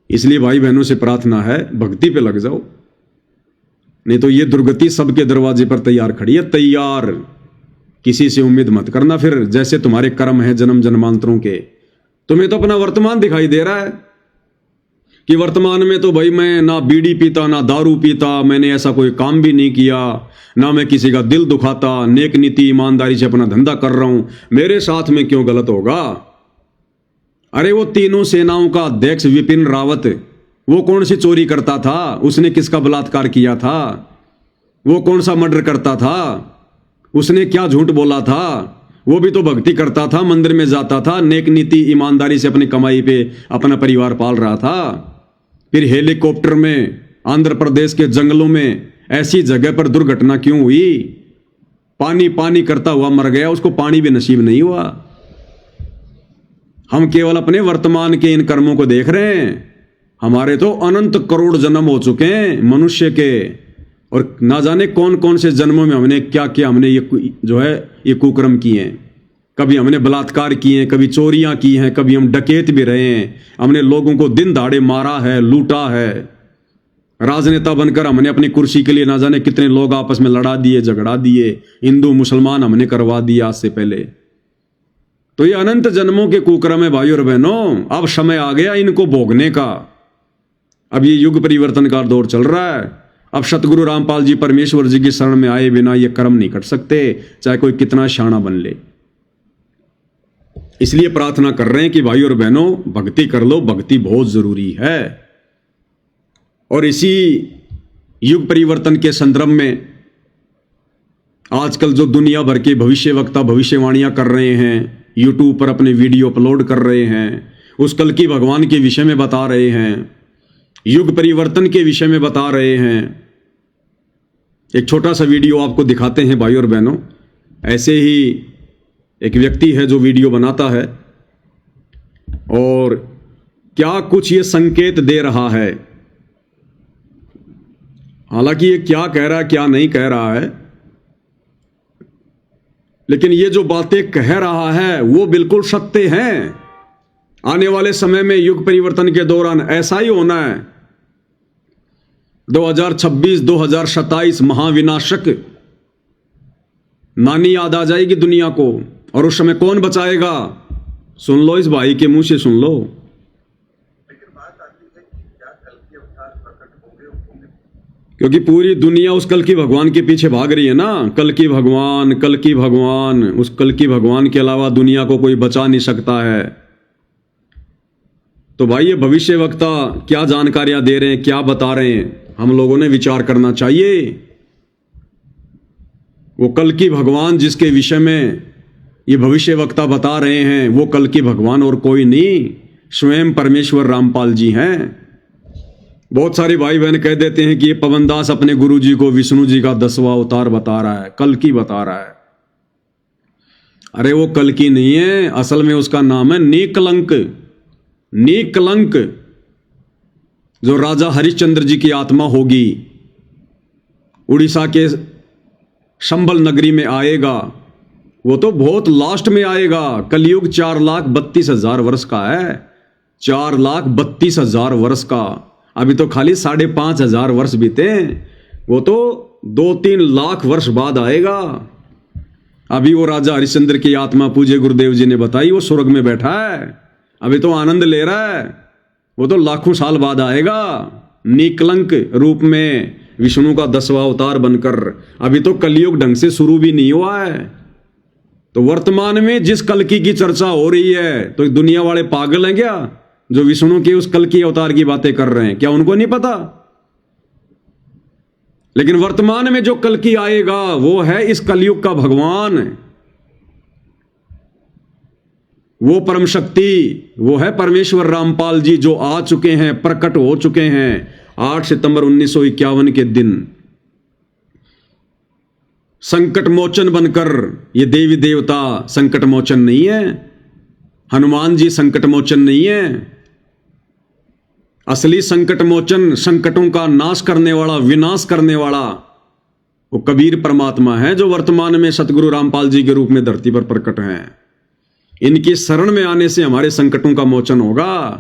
इसलिए भाई बहनों से प्रार्थना है, भक्ति पे लग जाओ, नहीं तो ये दुर्गति सबके दरवाजे पर तैयार खड़ी है, तैयार। किसी से उम्मीद मत करना फिर, जैसे तुम्हारे कर्म है जन्म जन्मांतरों के। तुम्हें तो अपना वर्तमान दिखाई दे रहा है कि वर्तमान में तो भाई मैं ना बीड़ी पीता, ना दारू पीता, मैंने ऐसा कोई काम भी नहीं किया, ना मैं किसी का दिल दुखाता, नेक नीति ईमानदारी से अपना धंधा कर रहा हूं, मेरे साथ में क्यों गलत होगा? अरे वो तीनों सेनाओं का अध्यक्ष विपिन रावत, वो कौन सी चोरी करता था? उसने किसका बलात्कार किया था? वो कौन सा मर्डर करता था? उसने क्या झूठ बोला था? वो भी तो भक्ति करता था, मंदिर में जाता था, नेक नीति ईमानदारी से अपनी कमाई पे अपना परिवार पाल रहा था। फिर हेलीकॉप्टर में आंध्र प्रदेश के जंगलों में ऐसी जगह पर दुर्घटना क्यों हुई? पानी पानी करता हुआ मर गया, उसको पानी भी नसीब नहीं हुआ। हम केवल अपने वर्तमान के इन कर्मों को देख रहे हैं। हमारे तो अनंत करोड़ जन्म हो चुके हैं मनुष्य के, और ना जाने कौन कौन से जन्मों में हमने क्या क्या, हमने ये कुकर्म किए हैं। कभी हमने बलात्कार किए हैं, कभी चोरियां की हैं, कभी हम डकैत भी रहे हैं, हमने लोगों को दिन दहाड़े मारा है, लूटा है। राजनेता बनकर हमने अपनी कुर्सी के लिए ना जाने कितने लोग आपस में लड़ा दिए, झगड़ा दिए, हिंदू मुसलमान हमने करवा दिया आज से पहले। तो ये अनंत जन्मों के कुकर्म है भाई और बहनों। अब समय आ गया इनको भोगने का। अब ये युग परिवर्तन का दौर चल रहा है। अब सतगुरु रामपाल जी परमेश्वर जी की शरण में आए बिना ये कर्म नहीं कर सकते, चाहे कोई कितना शाना बन ले। इसलिए प्रार्थना कर रहे हैं कि भाई और बहनों, भक्ति कर लो, भक्ति बहुत जरूरी है। और इसी युग परिवर्तन के संदर्भ में आजकल जो दुनिया भर के भविष्यवक्ता भविष्यवाणियां कर रहे हैं, यूट्यूब पर अपने वीडियो अपलोड कर रहे हैं, उस कल की भगवान के विषय में बता रहे हैं, युग परिवर्तन के विषय में बता रहे हैं। एक छोटा सा वीडियो आपको दिखाते हैं भाई और बहनों। ऐसे ही एक व्यक्ति है जो वीडियो बनाता है और क्या कुछ ये संकेत दे रहा है। हालांकि ये क्या कह रहा है क्या नहीं कह रहा है, लेकिन ये जो बातें कह रहा है वो बिल्कुल सत्य हैं। आने वाले समय में युग परिवर्तन के दौरान ऐसा ही होना है। 2026-2027 महाविनाशक नानी याद आ जाएगी दुनिया को, और उस समय कौन बचाएगा? सुन लो, इस भाई के मुंह से सुन लो। क्योंकि पूरी दुनिया उस कल की भगवान के पीछे भाग रही है ना। कल की भगवान, कल की भगवान, उस कल की भगवान के अलावा दुनिया को कोई बचा नहीं सकता है। तो भाई ये भविष्यवक्ता क्या जानकारियां दे रहे हैं, क्या बता रहे हैं, हम लोगों ने विचार करना चाहिए। वो कल की भगवान जिसके विषय में ये भविष्यवक्ता बता रहे हैं, वो कल की भगवान और कोई नहीं, स्वयं परमेश्वर रामपाल जी हैं। बहुत सारे भाई बहन कह देते हैं कि ये पवनदास अपने गुरुजी को विष्णु जी का 10वां अवतार बता रहा है, कल की बता रहा है। अरे वो कल की नहीं है, असल में उसका नाम है नीकलंक। नीकलंक जो राजा हरिश्चंद्र जी की आत्मा होगी, उड़ीसा के संबल नगरी में आएगा। वो तो बहुत लास्ट में आएगा। कलयुग 4,32,000 वर्ष का है, 4,32,000 वर्ष का। अभी तो खाली 5,500 वर्ष बीते, वो तो 2-3 लाख वर्ष बाद आएगा। अभी वो राजा हरिश्चंद्र की आत्मा पूज्य गुरुदेव जी ने बताई, वो स्वर्ग में बैठा है, अभी तो आनंद ले रहा है। वो तो लाखों साल बाद आएगा निकलंक रूप में, विष्णु का 10वां अवतार बनकर। अभी तो कलयुग ढंग से शुरू भी नहीं हुआ है। तो वर्तमान में जिस कल्कि की चर्चा हो रही है, तो दुनिया वाले पागल हैं क्या जो विष्णु के उस कल्कि अवतार की बातें कर रहे हैं? क्या उनको नहीं पता? लेकिन वर्तमान में जो कल्कि आएगा वो है इस कलयुग का भगवान, वो परम शक्ति, वो है परमेश्वर रामपाल जी, जो आ चुके हैं, प्रकट हो चुके हैं 8 सितंबर 1951 के दिन संकट मोचन बनकर। ये देवी देवता संकट मोचन नहीं है, हनुमान जी संकट मोचन नहीं है। असली संकट मोचन, संकटों का नाश करने वाला, विनाश करने वाला वो कबीर परमात्मा है, जो वर्तमान में सतगुरु रामपाल जी के रूप में धरती पर प्रकट हैं। इनकी शरण में आने से हमारे संकटों का मोचन होगा।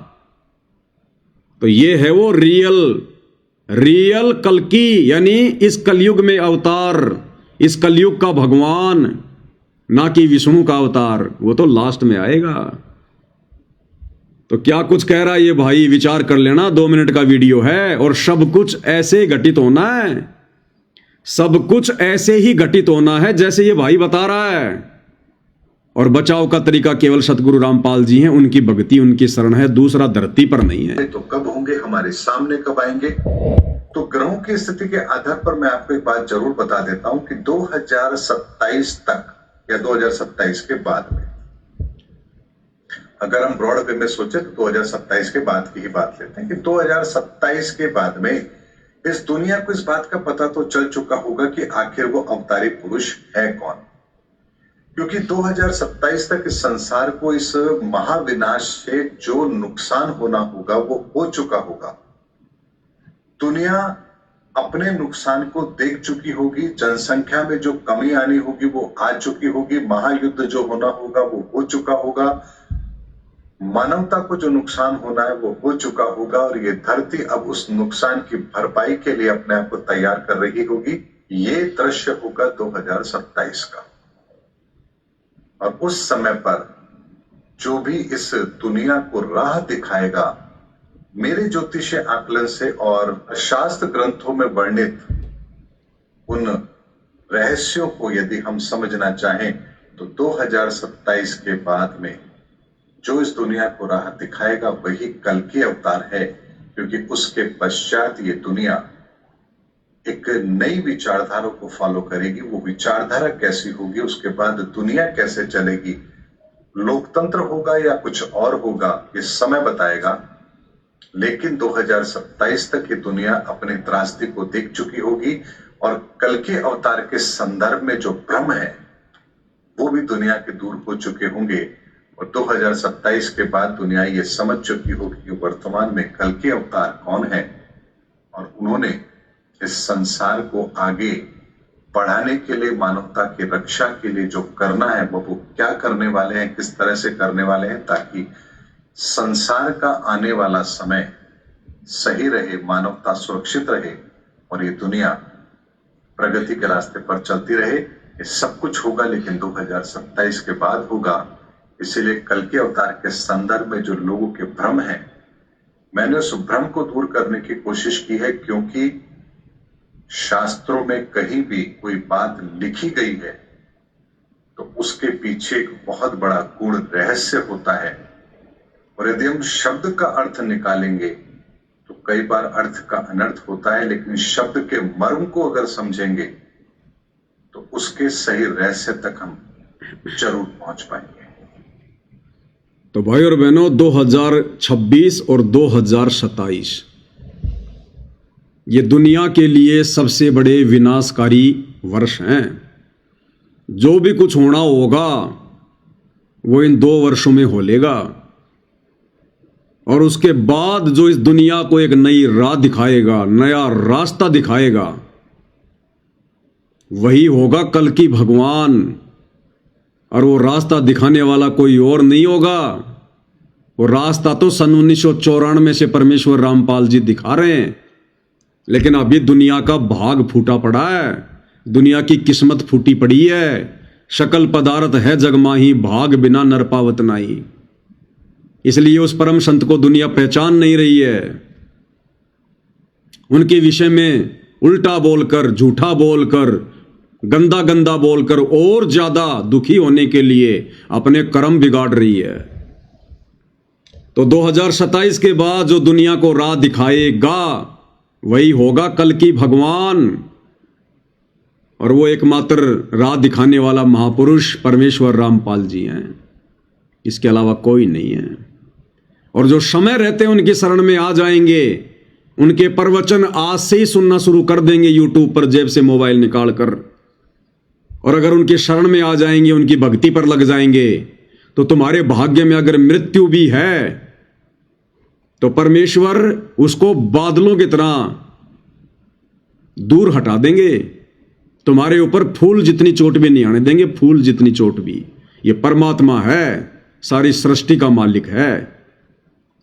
तो ये है वो रियल कल्कि, यानी इस कलयुग में अवतार, इस कलयुग का भगवान, ना कि विष्णु का अवतार। वो तो लास्ट में आएगा। तो क्या कुछ कह रहा है ये भाई, विचार कर लेना। 2 मिनट का वीडियो है और सब कुछ ऐसे घटित होना है, सब कुछ ऐसे ही घटित होना है जैसे ये भाई बता रहा है। और बचाव का तरीका केवल सतगुरु रामपाल जी हैं, उनकी भक्ति, उनकी शरण है, दूसरा धरती पर नहीं है। तो कब होंगे, हमारे सामने कब आएंगे? तो ग्रहों की स्थिति के आधार पर मैं आपको एक बात जरूर बता देता हूं कि 2027 तक या 2027 के बाद में, अगर हम ब्रॉड वे में सोचे तो 2027 के बाद की ही बात लेते हैं कि 2027 के बाद में इस दुनिया को इस बात का पता तो चल चुका होगा कि आखिर वो अवतारी पुरुष है कौन। क्योंकि 2027 तक इस संसार को इस महाविनाश से जो नुकसान होना होगा वो हो चुका होगा। दुनिया अपने नुकसान को देख चुकी होगी, जनसंख्या में जो कमी आनी होगी वो आ चुकी होगी, महायुद्ध जो होना होगा वो हो चुका होगा, मानवता को जो नुकसान होना है वो हो चुका होगा, और ये धरती अब उस नुकसान की भरपाई के लिए अपने आप को तैयार कर रही होगी। ये दृश्य होगा 2027 का। और उस समय पर जो भी इस दुनिया को राह दिखाएगा, मेरे ज्योतिषीय आकलन से और शास्त्र ग्रंथों में वर्णित उन रहस्यों को यदि हम समझना चाहें तो 2027 के बाद में जो इस दुनिया को राह दिखाएगा वही कल्कि अवतार है। क्योंकि उसके पश्चात ये दुनिया एक नई विचारधारा को फॉलो करेगी। वो विचारधारा कैसी होगी, उसके बाद दुनिया कैसे चलेगी, लोकतंत्र होगा या कुछ और होगा, ये समय बताएगा। लेकिन 2027 तक ये दुनिया अपनी त्रासदी को देख चुकी होगी और कल के अवतार के संदर्भ में जो भ्रम है वो भी दुनिया के दूर हो चुके होंगे। और 2027 के बाद दुनिया ये समझ चुकी होगी कि वर्तमान में कल के अवतार कौन है और उन्होंने इस संसार को आगे बढ़ाने के लिए, मानवता की रक्षा के लिए जो करना है वो क्या करने वाले हैं, किस तरह से करने वाले हैं, ताकि संसार का आने वाला समय सही रहे, मानवता सुरक्षित रहे और ये दुनिया प्रगति के रास्ते पर चलती रहे। ये सब कुछ होगा लेकिन 2027 के बाद होगा। इसीलिए कल के अवतार के संदर्भ में जो लोगों के भ्रम है, मैंने उस भ्रम को दूर करने की कोशिश की है, क्योंकि शास्त्रों में कहीं भी कोई बात लिखी गई है तो उसके पीछे एक बहुत बड़ा गूढ़ रहस्य होता है। और यदि हम शब्द का अर्थ निकालेंगे तो कई बार अर्थ का अनर्थ होता है, लेकिन शब्द के मर्म को अगर समझेंगे तो उसके सही रहस्य तक हम जरूर पहुंच पाएंगे। तो भाई और बहनों, 2026 और 2027 ये दुनिया के लिए सबसे बड़े विनाशकारी वर्ष हैं। जो भी कुछ होना होगा वो इन 2 वर्षों में हो लेगा और उसके बाद जो इस दुनिया को एक नई राह दिखाएगा, नया रास्ता दिखाएगा, वही होगा कल की भगवान। और वो रास्ता दिखाने वाला कोई और नहीं होगा। वो रास्ता तो सन 1994 से परमेश्वर रामपाल जी दिखा रहे हैं, लेकिन अभी दुनिया का भाग फूटा पड़ा है, दुनिया की किस्मत फूटी पड़ी है। शकल पदार्थ है जगमाही, भाग बिना नर पावत नाही। इसलिए उस परम संत को दुनिया पहचान नहीं रही है। उनके विषय में उल्टा बोलकर, झूठा बोलकर, गंदा गंदा बोलकर और ज्यादा दुखी होने के लिए अपने कर्म बिगाड़ रही है। तो 2027 के बाद जो दुनिया को राह दिखाएगा वही होगा कल की भगवान। और वो एकमात्र राह दिखाने वाला महापुरुष परमेश्वर रामपाल जी हैं, इसके अलावा कोई नहीं है। और जो समय रहते हैं उनकी शरण में आ जाएंगे, उनके प्रवचन आज से ही सुनना शुरू कर देंगे यूट्यूब पर जेब से मोबाइल निकाल कर। और अगर उनकी शरण में आ जाएंगे, उनकी भक्ति पर लग जाएंगे, तो तुम्हारे भाग्य में अगर मृत्यु भी है तो परमेश्वर उसको बादलों की तरह दूर हटा देंगे। तुम्हारे ऊपर फूल जितनी चोट भी नहीं आने देंगे, फूल जितनी चोट भी। ये परमात्मा है, सारी सृष्टि का मालिक है,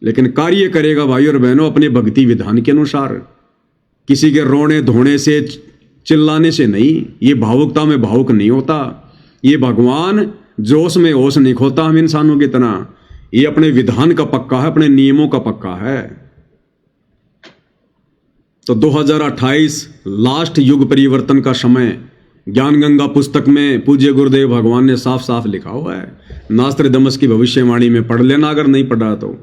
लेकिन कार्य करेगा भाई और बहनों अपने भक्ति विधान के अनुसार। किसी के रोने धोने से, चिल्लाने से नहीं। ये भावुकता में भावुक नहीं होता। ये भगवान जोश में होश नहीं खोता हम इंसानों की तरह। ये अपने विधान का पक्का है, अपने नियमों का पक्का है। तो 2028 लास्ट युग परिवर्तन का समय ज्ञान गंगा पुस्तक में पूज्य गुरुदेव भगवान ने साफ साफ लिखा हुआ है। नास्त्रदमस की भविष्यवाणी में पढ़ लेना, अगर नहीं पढ़ा तो।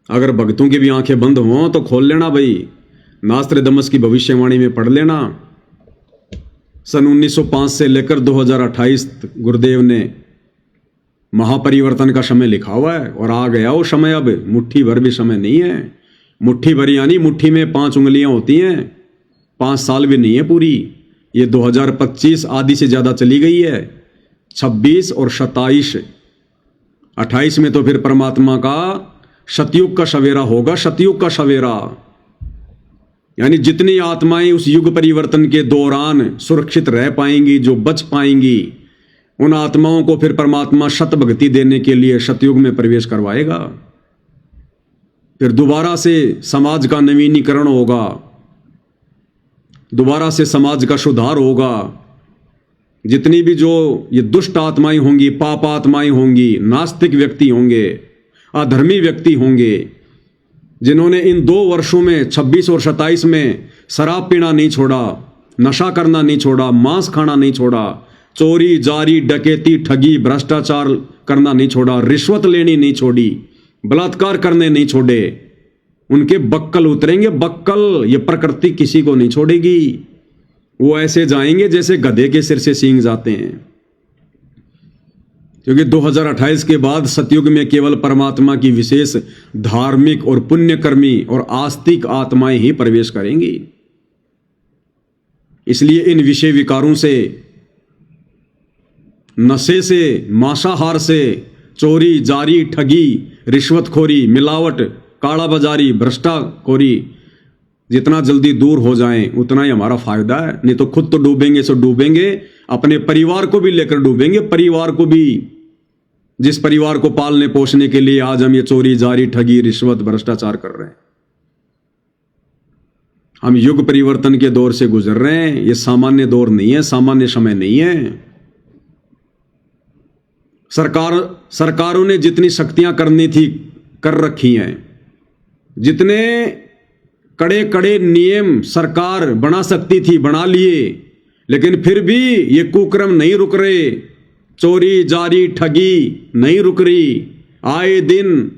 अगर भक्तों की भी आंखें बंद हों तो खोल लेना भाई, नास्त्रदमस की भविष्यवाणी में पढ़ लेना। सन 1905 से लेकर 2028 गुरुदेव ने महापरिवर्तन का समय लिखा हुआ है। और आ गया वो समय, अब मुट्ठी भर भी समय नहीं है। मुट्ठी भर यानी मुट्ठी में 5 उंगलियां होती हैं, 5 साल भी नहीं है पूरी। ये 2025 आधी से ज़्यादा चली गई है। 26 और 27, 28 में तो फिर परमात्मा का सतयुग का सवेरा होगा, सतयुग का सवेरा। यानी जितनी आत्माएं उस युग परिवर्तन के दौरान सुरक्षित रह पाएंगी, जो बच पाएंगी, उन आत्माओं को फिर परमात्मा शत भक्ति देने के लिए सतयुग में प्रवेश करवाएगा। फिर दोबारा से समाज का नवीनीकरण होगा, दोबारा से समाज का सुधार होगा। जितनी भी जो ये दुष्ट आत्माएं होंगी, पाप आत्माएं होंगी, नास्तिक व्यक्ति होंगे, अधर्मी व्यक्ति होंगे, जिन्होंने इन 2 वर्षों में 26 और 27 में शराब पीना नहीं छोड़ा, नशा करना नहीं छोड़ा, मांस खाना नहीं छोड़ा, चोरी जारी डकैती ठगी भ्रष्टाचार करना नहीं छोड़ा, रिश्वत लेनी नहीं छोड़ी, बलात्कार करने नहीं छोड़े, उनके बक्कल उतरेंगे, बक्कल। ये प्रकृति किसी को नहीं छोड़ेगी। वो ऐसे जाएंगे जैसे गधे के सिर से सींग जाते हैं, क्योंकि 2028 के बाद सतयुग में केवल परमात्मा की विशेष धार्मिक और पुण्यकर्मी और आस्तिक आत्माएं ही प्रवेश करेंगी। इसलिए इन विषय विकारों से, नशे से, मांसाहार से, चोरी, जारी, ठगी, रिश्वतखोरी, मिलावट, काला बाजारी, भ्रष्टाखोरी जितना जल्दी दूर हो जाएं उतना ही हमारा फायदा है। नहीं तो खुद तो डूबेंगे सो डूबेंगे, अपने परिवार को भी लेकर डूबेंगे। परिवार को भी, जिस परिवार को पालने पोषने के लिए आज हम ये चोरी, जारी, ठगी, रिश्वत, भ्रष्टाचार कर रहे हैं। हम युग परिवर्तन के दौर से गुजर रहे हैं। ये सामान्य दौर नहीं है, सामान्य समय नहीं है। सरकारों ने जितनी शक्तियां करनी थी कर रखी हैं, जितने कड़े कड़े नियम सरकार बना सकती थी बना लिए, लेकिन फिर भी ये कुक्रम नहीं रुक रहे। चोरी, जारी, ठगी नहीं रुक रही। आए दिन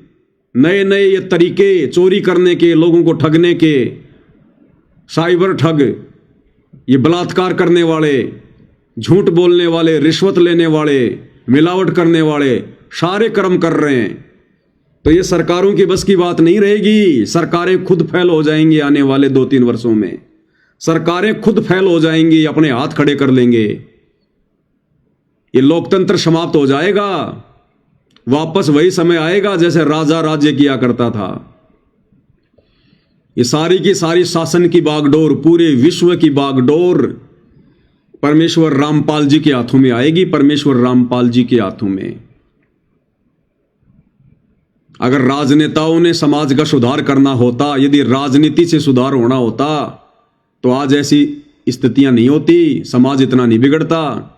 नए नए ये तरीके चोरी करने के, लोगों को ठगने के, साइबर ठग, ये बलात्कार करने वाले, झूठ बोलने वाले, रिश्वत लेने वाले, मिलावट करने वाले सारे कर्म कर रहे हैं। तो ये सरकारों की बस की बात नहीं रहेगी। सरकारें खुद फेल हो जाएंगी आने वाले 2-3 वर्षों में। सरकारें खुद फेल हो जाएंगी, अपने हाथ खड़े कर लेंगे। ये लोकतंत्र समाप्त हो जाएगा। वापस वही समय आएगा जैसे राजा राज्य किया करता था। ये सारी की सारी शासन की बागडोर, पूरे विश्व की बागडोर परमेश्वर रामपाल जी के हाथों में आएगी। परमेश्वर रामपाल जी के हाथों में। अगर राजनेताओं ने समाज का सुधार करना होता, यदि राजनीति से सुधार होना होता, तो आज ऐसी स्थितियां नहीं होती, समाज इतना नहीं बिगड़ता।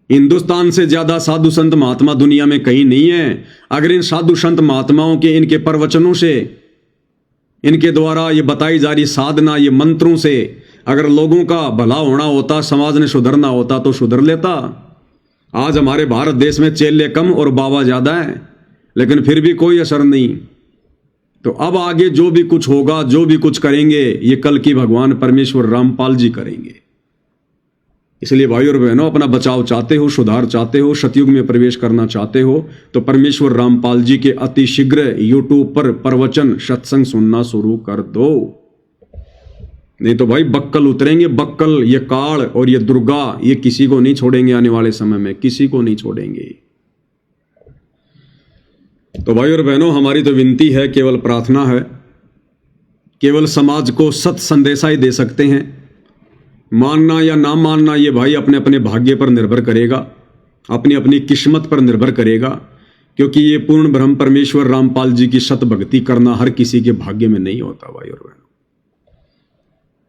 हिंदुस्तान से ज्यादा साधु संत महात्मा दुनिया में कहीं नहीं है। अगर इन साधु संत महात्माओं के, इनके प्रवचनों से, इनके द्वारा ये बताई जा रही साधना, ये मंत्रों से अगर लोगों का भला होना होता, समाज ने सुधरना होता, तो सुधर लेता। आज हमारे भारत देश में चेले कम और बाबा ज्यादा है, लेकिन फिर भी कोई असर नहीं। तो अब आगे जो भी कुछ होगा, जो भी कुछ करेंगे, ये कल की भगवान परमेश्वर रामपाल जी करेंगे। इसलिए भाई और बहनों, अपना बचाव चाहते हो, सुधार चाहते हो, सतयुग में प्रवेश करना चाहते हो, तो परमेश्वर रामपाल जी के अति शीघ्र यूट्यूब पर प्रवचन सत्संग सुनना शुरू कर दो। नहीं तो भाई बक्कल उतरेंगे, बक्कल। ये काल और ये दुर्गा, ये किसी को नहीं छोड़ेंगे आने वाले समय में, किसी को नहीं छोड़ेंगे। तो भाई और बहनों, हमारी तो विनती है, केवल प्रार्थना है, केवल समाज को सत संदेशा ही दे सकते हैं। मानना या ना मानना ये भाई अपने अपने भाग्य पर निर्भर करेगा, अपनी अपनी किस्मत पर निर्भर करेगा, क्योंकि ये पूर्ण ब्रह्म परमेश्वर रामपाल जी की सत भक्ति करना हर किसी के भाग्य में नहीं होता। भाई और बहनों,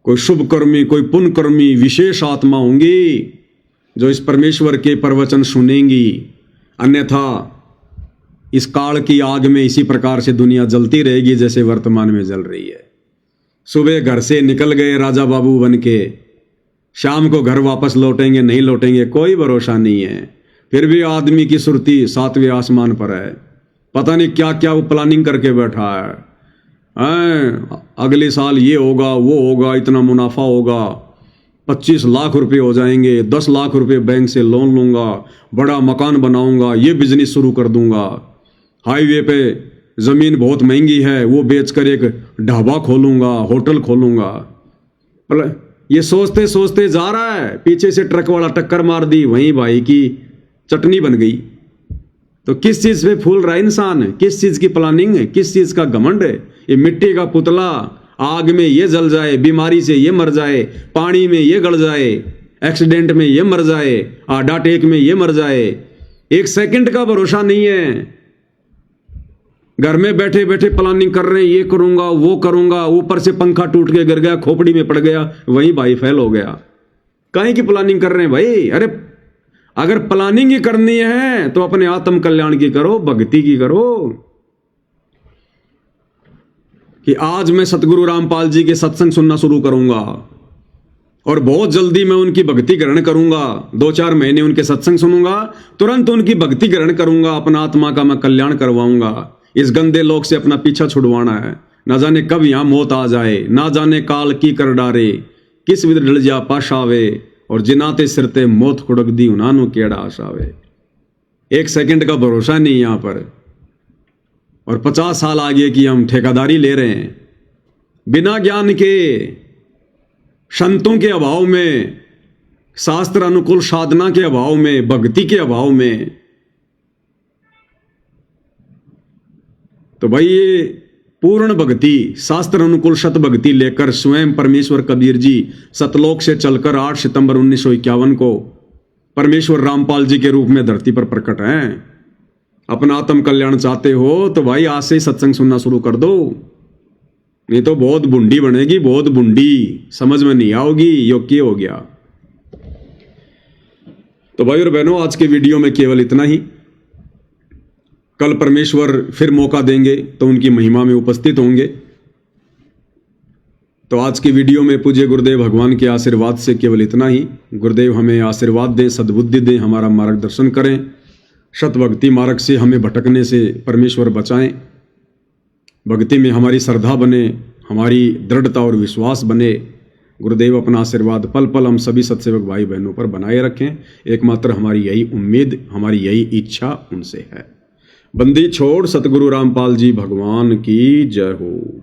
कोई शुभ कर्मी, कोई पुण्य कर्मी, विशेष आत्मा होंगी जो इस परमेश्वर के प्रवचन सुनेंगी। अन्यथा इस काल की आग में इसी प्रकार से दुनिया जलती रहेगी जैसे वर्तमान में जल रही है। सुबह घर से निकल गए राजा बाबू बन के, शाम को घर वापस लौटेंगे नहीं लौटेंगे कोई भरोसा नहीं है। फिर भी आदमी की सुरती 7वें आसमान पर है, पता नहीं क्या क्या वो प्लानिंग करके बैठा है। अगले साल ये होगा, वो होगा, इतना मुनाफा होगा, 25 लाख रुपए हो जाएंगे, 10 लाख रुपए बैंक से लोन लूंगा, बड़ा मकान बनाऊंगा, ये बिजनेस शुरू कर दूंगा, हाईवे पे जमीन बहुत महंगी है वो बेचकर एक ढाबा खोलूंगा, होटल खोलूंगा। ये सोचते सोचते जा रहा है, पीछे से ट्रक वाला टक्कर मार दी, वहीं भाई की चटनी बन गई। तो किस चीज पे फूल रहा है इंसान? किस चीज की प्लानिंग है? किस चीज का घमंड है? ये मिट्टी का पुतला, आग में ये जल जाए, बीमारी से ये मर जाए, पानी में ये गल जाए, एक्सीडेंट में ये मर जाए, हार्ट अटैक में ये मर जाए, एक सेकंड का भरोसा नहीं है। घर में बैठे बैठे प्लानिंग कर रहे हैं, ये करूंगा वो करूंगा, ऊपर से पंखा टूट के गिर गया, खोपड़ी में पड़ गया, वहीं भाई फेल हो गया। काहे की प्लानिंग कर रहे हैं भाई? अरे अगर प्लानिंग ही करनी है तो अपने आत्म कल्याण की करो, भक्ति की करो। कि आज मैं सतगुरु रामपाल जी के सत्संग सुनना शुरू करूंगा और बहुत जल्दी मैं उनकी भक्ति ग्रहण करूंगा। 2-4 महीने उनके सत्संग सुनूंगा, तुरंत उनकी भक्ति ग्रहण करूंगा, अपना आत्मा का मैं कल्याण करवाऊंगा। इस गंदे लोक से अपना पीछा छुड़वाना है, ना जाने कब यहाँ मौत आ जाए, ना जाने काल की कर डारे, किस विध डल जा पाश आवे, और जिनाते सिरते मौत खुड़क दी उन्हानु केड़ा आशावे। 1 सेकंड का भरोसा नहीं यहाँ पर, और 50 साल आगे की हम ठेकेदारी ले रहे हैं बिना ज्ञान के, संतों के अभाव में, शास्त्र अनुकूल साधना के अभाव में, भक्ति के अभाव में। तो भाई ये पूर्ण भक्ति, शास्त्र अनुकूल सत भक्ति लेकर स्वयं परमेश्वर कबीर जी सतलोक से चलकर 8 सितंबर 1951 को परमेश्वर रामपाल जी के रूप में धरती पर प्रकट हैं। अपना आत्म कल्याण चाहते हो तो भाई आज से ही सत्संग सुनना शुरू कर दो, नहीं तो बहुत बुंडी बनेगी, बहुत बुंडी, समझ में नहीं आओगी योग्य हो गया। तो भाई और बहनों, आज के वीडियो में केवल इतना ही। कल परमेश्वर फिर मौका देंगे तो उनकी महिमा में उपस्थित होंगे। तो आज की वीडियो में पूज्य गुरुदेव भगवान के आशीर्वाद से केवल इतना ही। गुरुदेव हमें आशीर्वाद दें, सद्बुद्धि दें, हमारा मार्गदर्शन करें, सत भक्ति मार्ग से हमें भटकने से परमेश्वर बचाएं, भक्ति में हमारी श्रद्धा बने, हमारी दृढ़ता और विश्वास बने। गुरुदेव अपना आशीर्वाद पल पल हम सभी सत्सेवक भाई बहनों पर बनाए रखें। एकमात्र हमारी यही उम्मीद, हमारी यही इच्छा उनसे है। बंदी छोड़ सतगुरु रामपाल जी भगवान की जय हो।